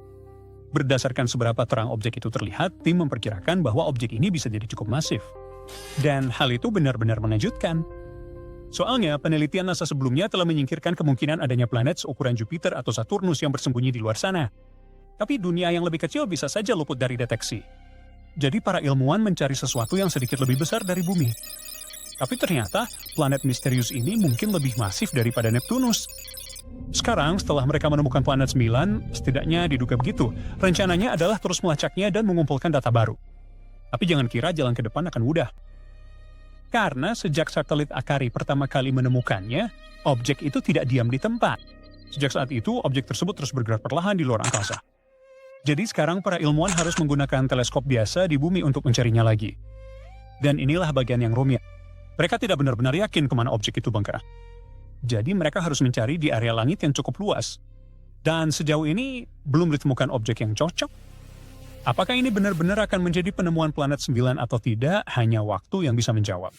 Berdasarkan seberapa terang objek itu terlihat, tim memperkirakan bahwa objek ini bisa jadi cukup masif. Dan hal itu benar-benar mengejutkan. Soalnya, penelitian NASA sebelumnya telah menyingkirkan kemungkinan adanya planet seukuran Jupiter atau Saturnus yang bersembunyi di luar sana. Tapi dunia yang lebih kecil bisa saja luput dari deteksi. Jadi para ilmuwan mencari sesuatu yang sedikit lebih besar dari bumi. Tapi ternyata, planet misterius ini mungkin lebih masif daripada Neptunus. Sekarang, setelah mereka menemukan planet 9, setidaknya diduga begitu, rencananya adalah terus melacaknya dan mengumpulkan data baru. Tapi jangan kira jalan ke depan akan mudah. Karena sejak satelit Akari pertama kali menemukannya, objek itu tidak diam di tempat. Sejak saat itu, objek tersebut terus bergerak perlahan di luar angkasa. Jadi sekarang para ilmuwan harus menggunakan teleskop biasa di bumi untuk mencarinya lagi. Dan inilah bagian yang rumit. Mereka tidak benar-benar yakin kemana objek itu bergerak. Jadi mereka harus mencari di area langit yang cukup luas. Dan sejauh ini belum ditemukan objek yang cocok. Apakah ini benar-benar akan menjadi penemuan planet 9 atau tidak, hanya waktu yang bisa menjawab.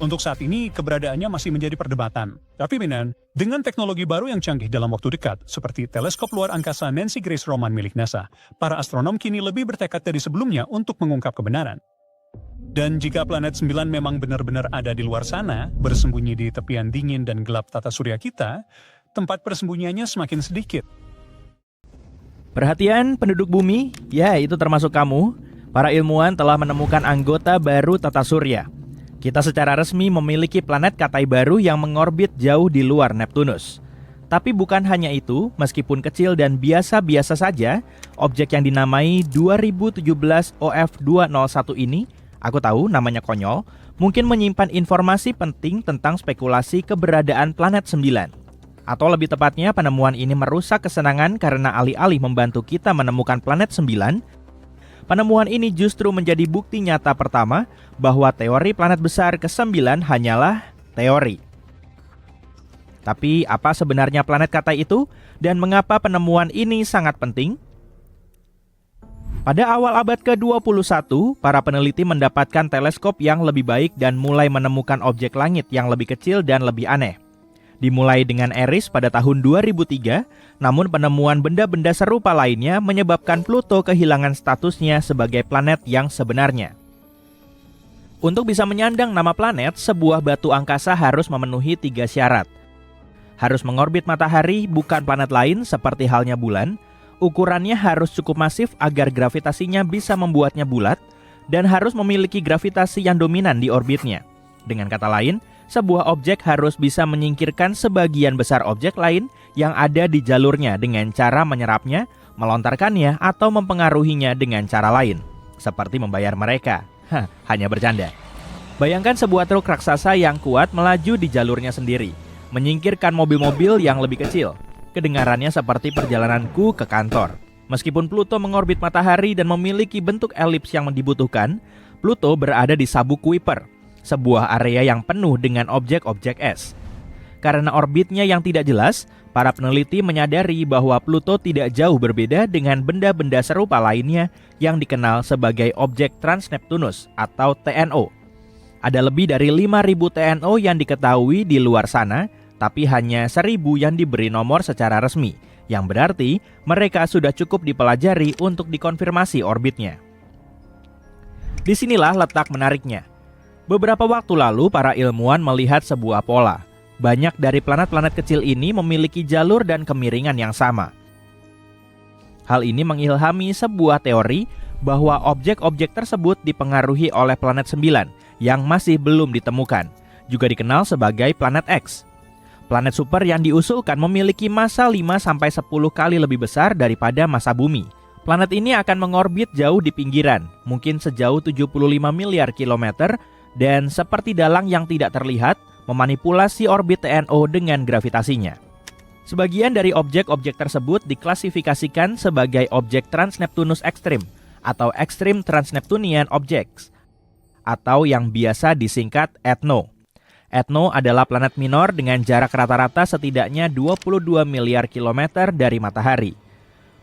Untuk saat ini, keberadaannya masih menjadi perdebatan. Tapi Minan, dengan teknologi baru yang canggih dalam waktu dekat, seperti teleskop luar angkasa Nancy Grace Roman milik NASA, para astronom kini lebih bertekad dari sebelumnya untuk mengungkap kebenaran. Dan jika planet 9 memang benar-benar ada di luar sana, bersembunyi di tepian dingin dan gelap tata surya kita, tempat persembunyiannya semakin sedikit. Perhatian penduduk bumi, ya itu termasuk kamu. Para ilmuwan telah menemukan anggota baru tata surya. Kita secara resmi memiliki planet Katai baru yang mengorbit jauh di luar Neptunus. Tapi bukan hanya itu, meskipun kecil dan biasa-biasa saja, objek yang dinamai 2017 OF201 ini, aku tahu namanya konyol, mungkin menyimpan informasi penting tentang spekulasi keberadaan planet 9. Atau lebih tepatnya, penemuan ini merusak kesenangan karena alih-alih membantu kita menemukan planet 9, penemuan ini justru menjadi bukti nyata pertama bahwa teori planet besar ke-9 hanyalah teori. Tapi apa sebenarnya planet Katai itu dan mengapa penemuan ini sangat penting? Pada awal abad ke-21, para peneliti mendapatkan teleskop yang lebih baik dan mulai menemukan objek langit yang lebih kecil dan lebih aneh. Dimulai dengan Eris pada tahun 2003, namun penemuan benda-benda serupa lainnya menyebabkan Pluto kehilangan statusnya sebagai planet yang sebenarnya. Untuk bisa menyandang nama planet, sebuah batu angkasa harus memenuhi 3 syarat. Harus mengorbit matahari, bukan planet lain seperti halnya bulan. Ukurannya harus cukup masif agar gravitasinya bisa membuatnya bulat, dan harus memiliki gravitasi yang dominan di orbitnya. Dengan kata lain, sebuah objek harus bisa menyingkirkan sebagian besar objek lain yang ada di jalurnya dengan cara menyerapnya, melontarkannya, atau mempengaruhinya dengan cara lain, seperti membayar mereka. Hanya bercanda. Bayangkan sebuah truk raksasa yang kuat melaju di jalurnya sendiri, menyingkirkan mobil-mobil yang lebih kecil. Kedengarannya seperti perjalananku ke kantor. Meskipun Pluto mengorbit matahari dan memiliki bentuk elips yang dibutuhkan, Pluto berada di sabuk Kuiper, sebuah area yang penuh dengan objek-objek es. Karena orbitnya yang tidak jelas, para peneliti menyadari bahwa Pluto tidak jauh berbeda dengan benda-benda serupa lainnya yang dikenal sebagai objek Transneptunus atau TNO. Ada lebih dari 5.000 TNO yang diketahui di luar sana, tapi hanya 1.000 yang diberi nomor secara resmi, yang berarti mereka sudah cukup dipelajari untuk dikonfirmasi orbitnya. Disinilah letak menariknya. Beberapa waktu lalu, para ilmuwan melihat sebuah pola. Banyak dari planet-planet kecil ini memiliki jalur dan kemiringan yang sama. Hal ini mengilhami sebuah teori bahwa objek-objek tersebut dipengaruhi oleh planet 9 yang masih belum ditemukan, juga dikenal sebagai planet X. Planet super yang diusulkan memiliki massa 5-10 kali lebih besar daripada massa bumi. Planet ini akan mengorbit jauh di pinggiran, mungkin sejauh 75 miliar kilometer, dan seperti dalang yang tidak terlihat, memanipulasi orbit TNO dengan gravitasinya. Sebagian dari objek-objek tersebut diklasifikasikan sebagai objek Transneptunus Extreme atau Extreme Transneptunian Objects, atau yang biasa disingkat ETNO. ETNO adalah planet minor dengan jarak rata-rata setidaknya 22 miliar kilometer dari matahari.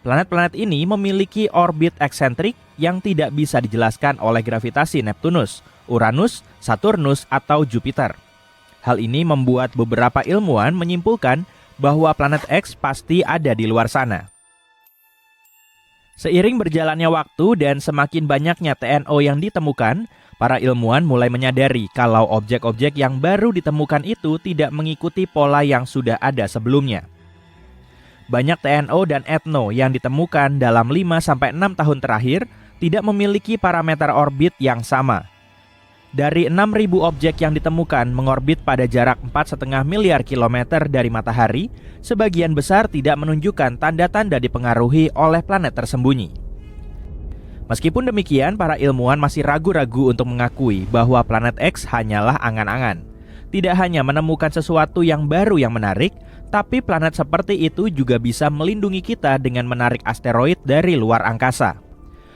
Planet-planet ini memiliki orbit eksentrik yang tidak bisa dijelaskan oleh gravitasi Neptunus, Uranus, Saturnus, atau Jupiter. Hal ini membuat beberapa ilmuwan menyimpulkan bahwa planet X pasti ada di luar sana. Seiring berjalannya waktu dan semakin banyaknya TNO yang ditemukan, para ilmuwan mulai menyadari kalau objek-objek yang baru ditemukan itu tidak mengikuti pola yang sudah ada sebelumnya. Banyak TNO dan etno yang ditemukan dalam 5-6 tahun terakhir tidak memiliki parameter orbit yang sama. Dari 6.000 objek yang ditemukan mengorbit pada jarak 4,5 miliar kilometer dari matahari, sebagian besar tidak menunjukkan tanda-tanda dipengaruhi oleh planet tersembunyi. Meskipun demikian, para ilmuwan masih ragu-ragu untuk mengakui bahwa planet X hanyalah angan-angan. Tidak hanya menemukan sesuatu yang baru yang menarik, tapi planet seperti itu juga bisa melindungi kita dengan menarik asteroid dari luar angkasa.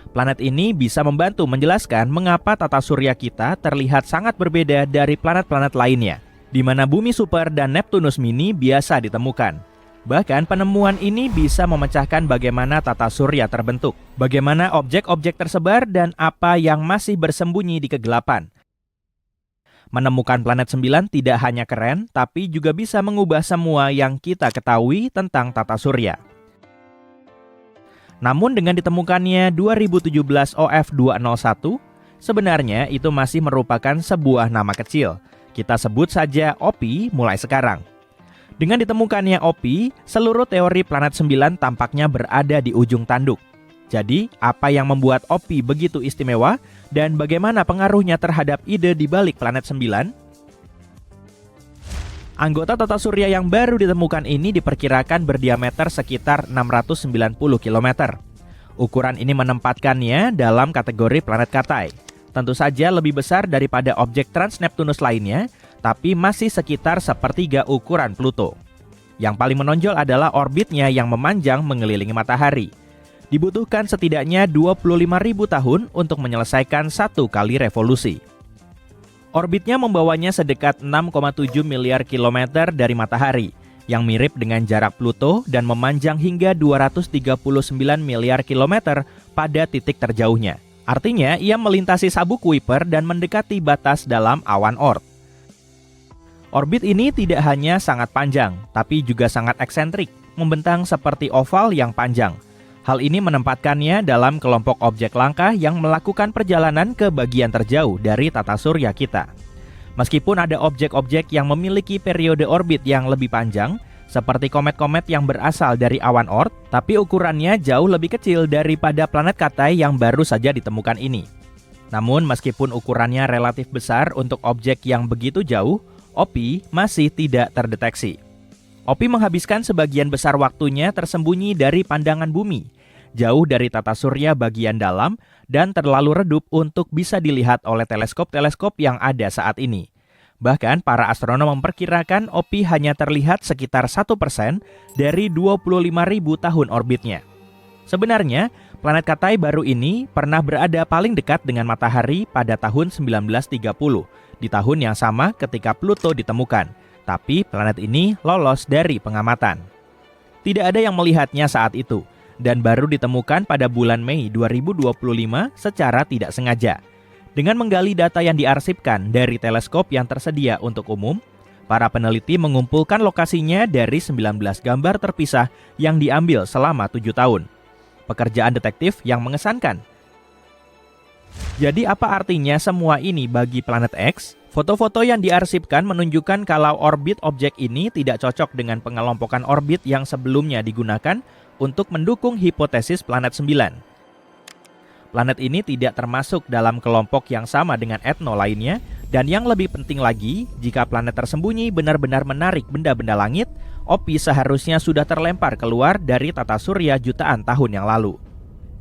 Planet ini bisa membantu menjelaskan mengapa tata surya kita terlihat sangat berbeda dari planet-planet lainnya, di mana bumi super dan Neptunus mini biasa ditemukan. Bahkan penemuan ini bisa memecahkan bagaimana tata surya terbentuk, bagaimana objek-objek tersebar dan apa yang masih bersembunyi di kegelapan. Menemukan planet 9 tidak hanya keren, tapi juga bisa mengubah semua yang kita ketahui tentang tata surya. Namun dengan ditemukannya 2017 OF201, sebenarnya itu masih merupakan sebuah nama kecil. Kita sebut saja OPI mulai sekarang. Dengan ditemukannya OPI, seluruh teori planet 9 tampaknya berada di ujung tanduk. Jadi, apa yang membuat OPI begitu istimewa dan bagaimana pengaruhnya terhadap ide di balik planet 9? Anggota tata surya yang baru ditemukan ini diperkirakan berdiameter sekitar 690 km. Ukuran ini menempatkannya dalam kategori planet Katai. Tentu saja lebih besar daripada objek trans-Neptunus lainnya, tapi masih sekitar sepertiga ukuran Pluto. Yang paling menonjol adalah orbitnya yang memanjang mengelilingi matahari. Dibutuhkan setidaknya 25.000 tahun untuk menyelesaikan satu kali revolusi. Orbitnya membawanya sedekat 6,7 miliar kilometer dari matahari, yang mirip dengan jarak Pluto dan memanjang hingga 239 miliar kilometer pada titik terjauhnya. Artinya, ia melintasi sabuk Kuiper dan mendekati batas dalam awan Oort. Orbit ini tidak hanya sangat panjang, tapi juga sangat eksentrik, membentang seperti oval yang panjang. Hal ini menempatkannya dalam kelompok objek langka yang melakukan perjalanan ke bagian terjauh dari tata surya kita. Meskipun ada objek-objek yang memiliki periode orbit yang lebih panjang, seperti komet-komet yang berasal dari awan Oort, tapi ukurannya jauh lebih kecil daripada planet Katai yang baru saja ditemukan ini. Namun meskipun ukurannya relatif besar untuk objek yang begitu jauh, OPI masih tidak terdeteksi. OPI menghabiskan sebagian besar waktunya tersembunyi dari pandangan bumi, jauh dari tata surya bagian dalam dan terlalu redup untuk bisa dilihat oleh teleskop-teleskop yang ada saat ini. Bahkan para astronom memperkirakan OPI hanya terlihat sekitar 1% dari 25.000 tahun orbitnya. Sebenarnya, planet Katai baru ini pernah berada paling dekat dengan matahari pada tahun 1930, di tahun yang sama ketika Pluto ditemukan. Tapi planet ini lolos dari pengamatan. Tidak ada yang melihatnya saat itu, dan baru ditemukan pada bulan Mei 2025 secara tidak sengaja. Dengan menggali data yang diarsipkan dari teleskop yang tersedia untuk umum, para peneliti mengumpulkan lokasinya dari 19 gambar terpisah yang diambil selama 7 tahun. Pekerjaan detektif yang mengesankan. Jadi apa artinya semua ini bagi planet X? Foto-foto yang diarsipkan menunjukkan kalau orbit objek ini tidak cocok dengan pengelompokan orbit yang sebelumnya digunakan untuk mendukung hipotesis planet 9. Planet ini tidak termasuk dalam kelompok yang sama dengan etno lainnya, dan yang lebih penting lagi, jika planet tersembunyi benar-benar menarik benda-benda langit, OPI seharusnya sudah terlempar keluar dari tata surya jutaan tahun yang lalu.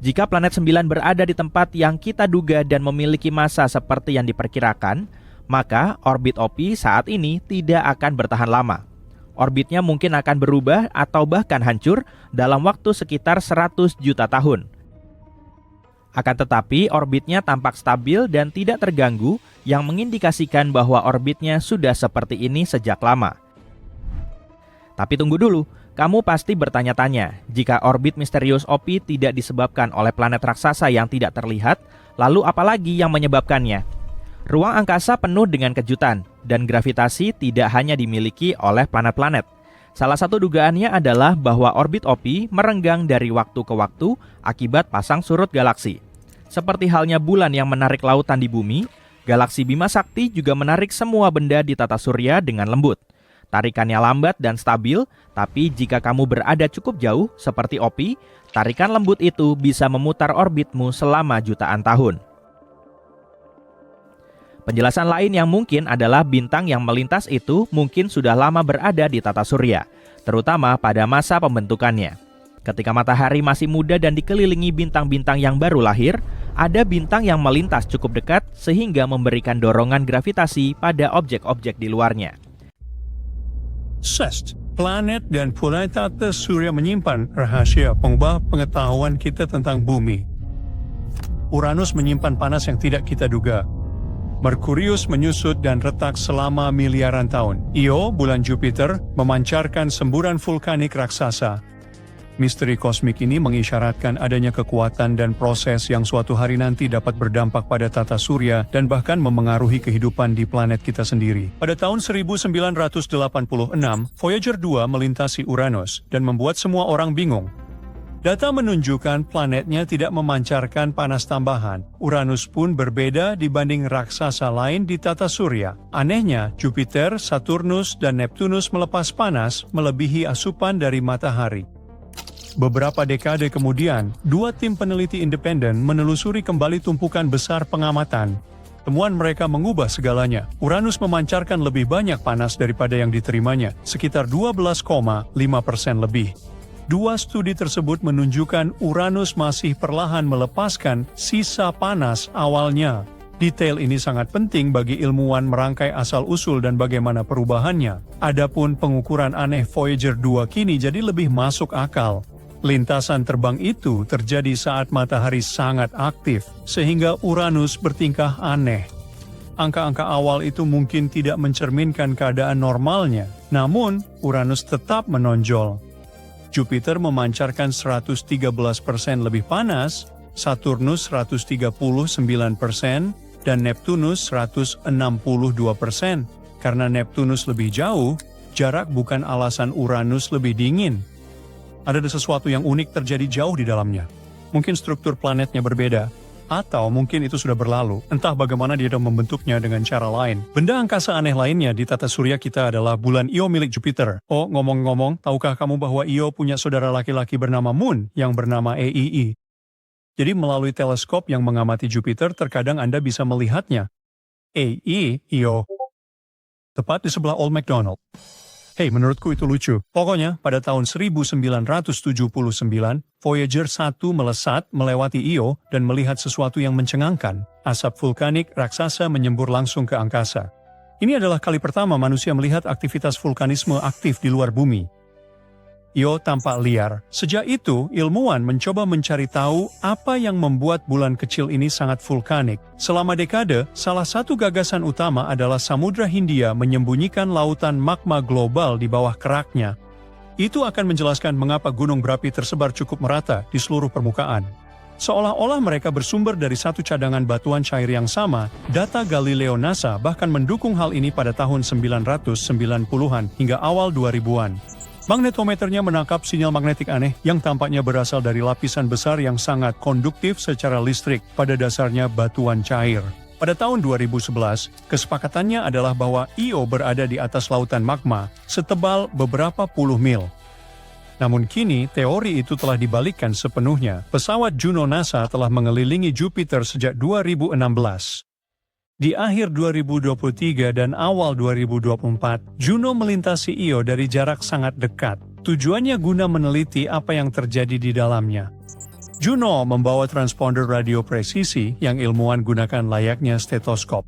Jika planet 9 berada di tempat yang kita duga dan memiliki massa seperti yang diperkirakan, maka orbit OPI saat ini tidak akan bertahan lama. Orbitnya mungkin akan berubah atau bahkan hancur dalam waktu sekitar 100 juta tahun. Akan tetapi, orbitnya tampak stabil dan tidak terganggu, yang mengindikasikan bahwa orbitnya sudah seperti ini sejak lama. Tapi tunggu dulu, kamu pasti bertanya-tanya, jika orbit misterius OPI tidak disebabkan oleh planet raksasa yang tidak terlihat, lalu apalagi yang menyebabkannya? Ruang angkasa penuh dengan kejutan, dan gravitasi tidak hanya dimiliki oleh planet-planet. Salah satu dugaannya adalah bahwa orbit OP merenggang dari waktu ke waktu akibat pasang surut galaksi. Seperti halnya bulan yang menarik lautan di bumi, galaksi Bima Sakti juga menarik semua benda di tata surya dengan lembut. Tarikannya lambat dan stabil, tapi jika kamu berada cukup jauh seperti OP, tarikan lembut itu bisa memutar orbitmu selama jutaan tahun. Penjelasan lain yang mungkin adalah bintang yang melintas itu mungkin sudah lama berada di tata surya, terutama pada masa pembentukannya. Ketika matahari masih muda dan dikelilingi bintang-bintang yang baru lahir, ada bintang yang melintas cukup dekat sehingga memberikan dorongan gravitasi pada objek-objek di luarnya. SEST, planet dan planet tata surya menyimpan rahasia pengubah pengetahuan kita tentang bumi. Uranus menyimpan panas yang tidak kita duga. Merkurius menyusut dan retak selama miliaran tahun. Io, bulan Jupiter, memancarkan semburan vulkanik raksasa. Misteri kosmik ini mengisyaratkan adanya kekuatan dan proses yang suatu hari nanti dapat berdampak pada tata surya dan bahkan memengaruhi kehidupan di planet kita sendiri. Pada tahun 1986, Voyager 2 melintasi Uranus dan membuat semua orang bingung. Data menunjukkan planetnya tidak memancarkan panas tambahan. Uranus pun berbeda dibanding raksasa lain di tata surya. Anehnya, Jupiter, Saturnus, dan Neptunus melepas panas melebihi asupan dari matahari. Beberapa dekade kemudian, dua tim peneliti independen menelusuri kembali tumpukan besar pengamatan. Temuan mereka mengubah segalanya. Uranus memancarkan lebih banyak panas daripada yang diterimanya, sekitar 12,5% lebih. Dua studi tersebut menunjukkan Uranus masih perlahan melepaskan sisa panas awalnya. Detail ini sangat penting bagi ilmuwan merangkai asal-usul dan bagaimana perubahannya. Adapun pengukuran aneh Voyager 2 kini jadi lebih masuk akal. Lintasan terbang itu terjadi saat matahari sangat aktif, sehingga Uranus bertingkah aneh. Angka-angka awal itu mungkin tidak mencerminkan keadaan normalnya, namun Uranus tetap menonjol. Jupiter memancarkan 113% lebih panas, Saturnus 139%, dan Neptunus 162%. Karena Neptunus lebih jauh, jarak bukan alasan Uranus lebih dingin. Ada sesuatu yang unik terjadi jauh di dalamnya. Mungkin struktur planetnya berbeda, atau mungkin itu sudah berlalu. Entah bagaimana dia membentuknya dengan cara lain. Benda angkasa aneh lainnya di tata surya kita adalah bulan Io milik Jupiter. Oh, ngomong-ngomong, tahukah kamu bahwa Io punya saudara laki-laki bernama Moon yang bernama EII? Jadi melalui teleskop yang mengamati Jupiter, terkadang Anda bisa melihatnya. Io. Tepat di sebelah Old MacDonald. Hei, menurutku itu lucu. Pokoknya, pada tahun 1979, Voyager 1 melesat melewati Io dan melihat sesuatu yang mencengangkan. Asap vulkanik raksasa menyembur langsung ke angkasa. Ini adalah kali pertama manusia melihat aktivitas vulkanisme aktif di luar bumi. Io tampak liar. Sejak itu, ilmuwan mencoba mencari tahu apa yang membuat bulan kecil ini sangat vulkanik. Selama dekade, salah satu gagasan utama adalah Samudra Hindia menyembunyikan lautan magma global di bawah keraknya. Itu akan menjelaskan mengapa gunung berapi tersebar cukup merata di seluruh permukaan. Seolah-olah mereka bersumber dari satu cadangan batuan cair yang sama, data Galileo NASA bahkan mendukung hal ini pada tahun 1990-an hingga awal 2000-an. Magnetometernya menangkap sinyal magnetik aneh yang tampaknya berasal dari lapisan besar yang sangat konduktif secara listrik, pada dasarnya batuan cair. Pada tahun 2011, kesepakatannya adalah bahwa Io berada di atas lautan magma, setebal beberapa puluh mil. Namun kini, teori itu telah dibalikkan sepenuhnya. Pesawat Juno NASA telah mengelilingi Jupiter sejak 2016. Di akhir 2023 dan awal 2024, Juno melintasi Io dari jarak sangat dekat. Tujuannya guna meneliti apa yang terjadi di dalamnya. Juno membawa transponder radio presisi yang ilmuwan gunakan layaknya stetoskop.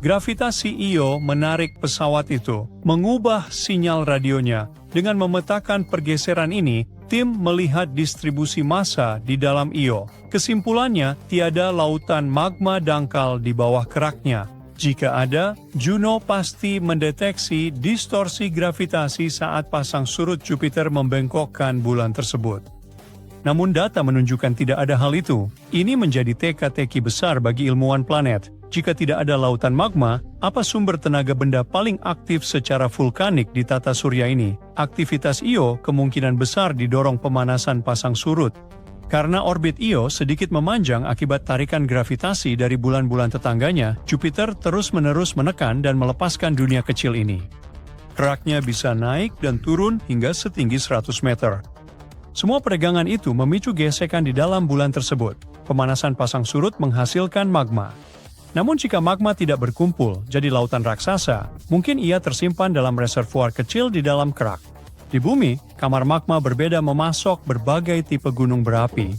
Gravitasi Io menarik pesawat itu, mengubah sinyal radionya. Dengan memetakan pergeseran ini, tim melihat distribusi massa di dalam Io. Kesimpulannya, tiada lautan magma dangkal di bawah keraknya. Jika ada, Juno pasti mendeteksi distorsi gravitasi saat pasang surut Jupiter membengkokkan bulan tersebut. Namun data menunjukkan tidak ada hal itu. Ini menjadi teka-teki besar bagi ilmuwan planet. jika tidak ada lautan magma, apa sumber tenaga benda paling aktif secara vulkanik di tata surya ini? Aktivitas Io kemungkinan besar didorong pemanasan pasang surut. Karena orbit Io sedikit memanjang akibat tarikan gravitasi dari bulan-bulan tetangganya, Jupiter terus-menerus menekan dan melepaskan dunia kecil ini. Keraknya bisa naik dan turun hingga setinggi 100 meter. Semua peregangan itu memicu gesekan di dalam bulan tersebut. Pemanasan pasang surut menghasilkan magma. Namun jika magma tidak berkumpul jadi lautan raksasa, mungkin ia tersimpan dalam reservoir kecil di dalam kerak. Di bumi, kamar magma berbeda memasok berbagai tipe gunung berapi.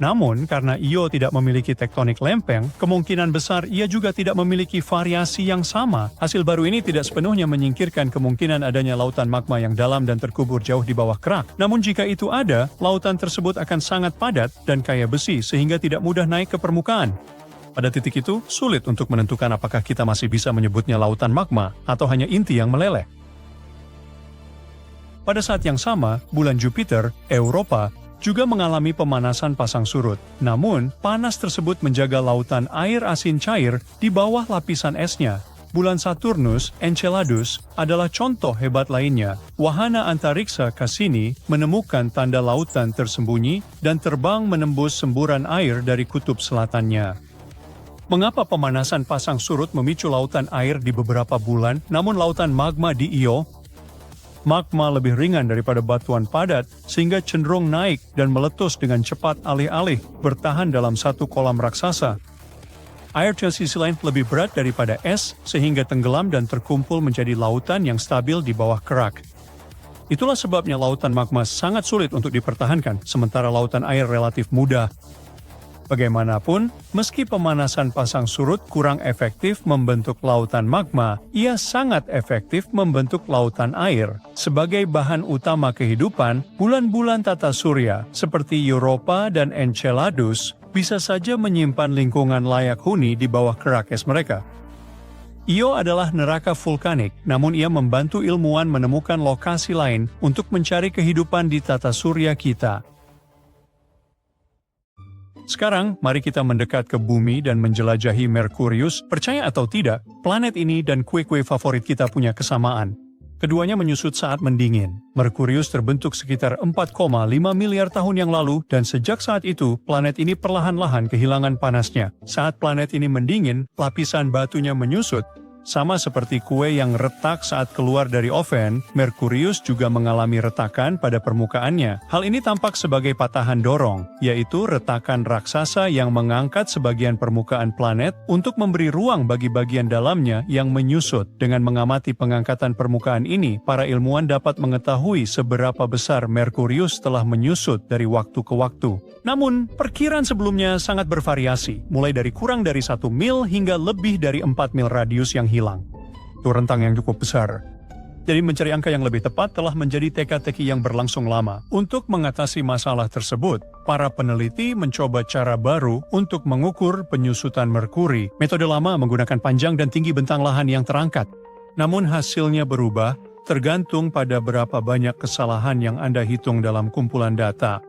Namun, karena Io tidak memiliki tektonik lempeng, kemungkinan besar ia juga tidak memiliki variasi yang sama. Hasil baru ini tidak sepenuhnya menyingkirkan kemungkinan adanya lautan magma yang dalam dan terkubur jauh di bawah kerak. Namun jika itu ada, lautan tersebut akan sangat padat dan kaya besi sehingga tidak mudah naik ke permukaan. Pada titik itu, sulit untuk menentukan apakah kita masih bisa menyebutnya lautan magma atau hanya inti yang meleleh. Pada saat yang sama, bulan Jupiter, Europa, juga mengalami pemanasan pasang surut. Namun, panas tersebut menjaga lautan air asin cair di bawah lapisan esnya. Bulan Saturnus, Enceladus, adalah contoh hebat lainnya. Wahana antariksa Cassini menemukan tanda lautan tersembunyi dan terbang menembus semburan air dari kutub selatannya. Mengapa pemanasan pasang surut memicu lautan air di beberapa bulan, namun lautan magma di Io? Magma lebih ringan daripada batuan padat, sehingga cenderung naik dan meletus dengan cepat alih-alih bertahan dalam satu kolam raksasa. Air di sisi lain lebih berat daripada es, sehingga tenggelam dan terkumpul menjadi lautan yang stabil di bawah kerak. Itulah sebabnya lautan magma sangat sulit untuk dipertahankan, sementara lautan air relatif mudah. Bagaimanapun, meski pemanasan pasang surut kurang efektif membentuk lautan magma, ia sangat efektif membentuk lautan air. Sebagai bahan utama kehidupan, bulan-bulan tata surya seperti Europa dan Enceladus bisa saja menyimpan lingkungan layak huni di bawah kerak es mereka. Io adalah neraka vulkanik, namun ia membantu ilmuwan menemukan lokasi lain untuk mencari kehidupan di tata surya kita. Sekarang, mari kita mendekat ke bumi dan menjelajahi Merkurius. Percaya atau tidak, planet ini dan kue-kue favorit kita punya kesamaan. Keduanya menyusut saat mendingin. Merkurius terbentuk sekitar 4,5 miliar tahun yang lalu, dan sejak saat itu, planet ini perlahan-lahan kehilangan panasnya. Saat planet ini mendingin, lapisan batunya menyusut. Sama seperti kue yang retak saat keluar dari oven, Merkurius juga mengalami retakan pada permukaannya. Hal ini tampak sebagai patahan dorong, yaitu retakan raksasa yang mengangkat sebagian permukaan planet untuk memberi ruang bagi bagian dalamnya yang menyusut. Dengan mengamati pengangkatan permukaan ini, para ilmuwan dapat mengetahui seberapa besar Merkurius telah menyusut dari waktu ke waktu. Namun, perkiraan sebelumnya sangat bervariasi, mulai dari kurang dari 1 mil hingga lebih dari 4 mil radius yang hilang. Itu rentang yang cukup besar. Jadi mencari angka yang lebih tepat telah menjadi teka-teki yang berlangsung lama. Untuk mengatasi masalah tersebut, para peneliti mencoba cara baru untuk mengukur penyusutan Merkuri. Metode lama menggunakan panjang dan tinggi bentang lahan yang terangkat. Namun hasilnya berubah, tergantung pada berapa banyak kesalahan yang Anda hitung dalam kumpulan data.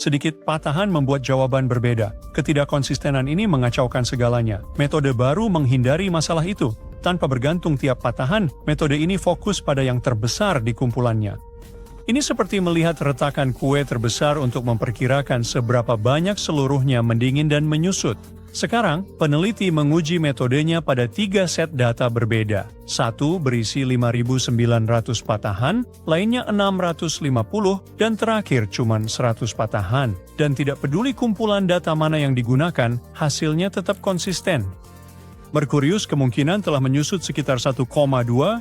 Sedikit patahan membuat jawaban berbeda. Ketidakkonsistenan ini mengacaukan segalanya. Metode baru menghindari masalah itu. Tanpa bergantung tiap patahan, metode ini fokus pada yang terbesar di kumpulannya. Ini seperti melihat retakan kue terbesar untuk memperkirakan seberapa banyak seluruhnya mendingin dan menyusut. Sekarang, peneliti menguji metodenya pada 3 set data berbeda. Satu berisi 5.900 patahan, lainnya 650, dan terakhir cuma 100 patahan. Dan tidak peduli kumpulan data mana yang digunakan, hasilnya tetap konsisten. Merkurius kemungkinan telah menyusut sekitar 1,2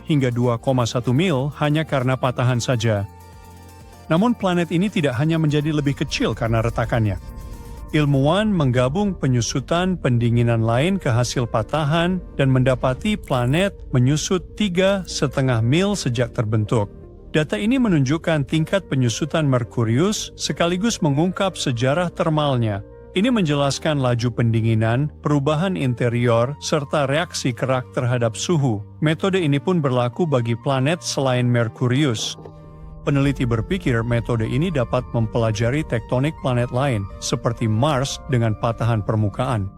hingga 2,1 mil hanya karena patahan saja. Namun planet ini tidak hanya menjadi lebih kecil karena retakannya. Ilmuwan menggabung penyusutan pendinginan lain ke hasil patahan dan mendapati planet menyusut 3,5 mil sejak terbentuk. Data ini menunjukkan tingkat penyusutan Merkurius sekaligus mengungkap sejarah termalnya. Ini menjelaskan laju pendinginan, perubahan interior, serta reaksi kerak terhadap suhu. Metode ini pun berlaku bagi planet selain Merkurius. Peneliti berpikir metode ini dapat mempelajari tektonik planet lain, seperti Mars dengan patahan permukaan.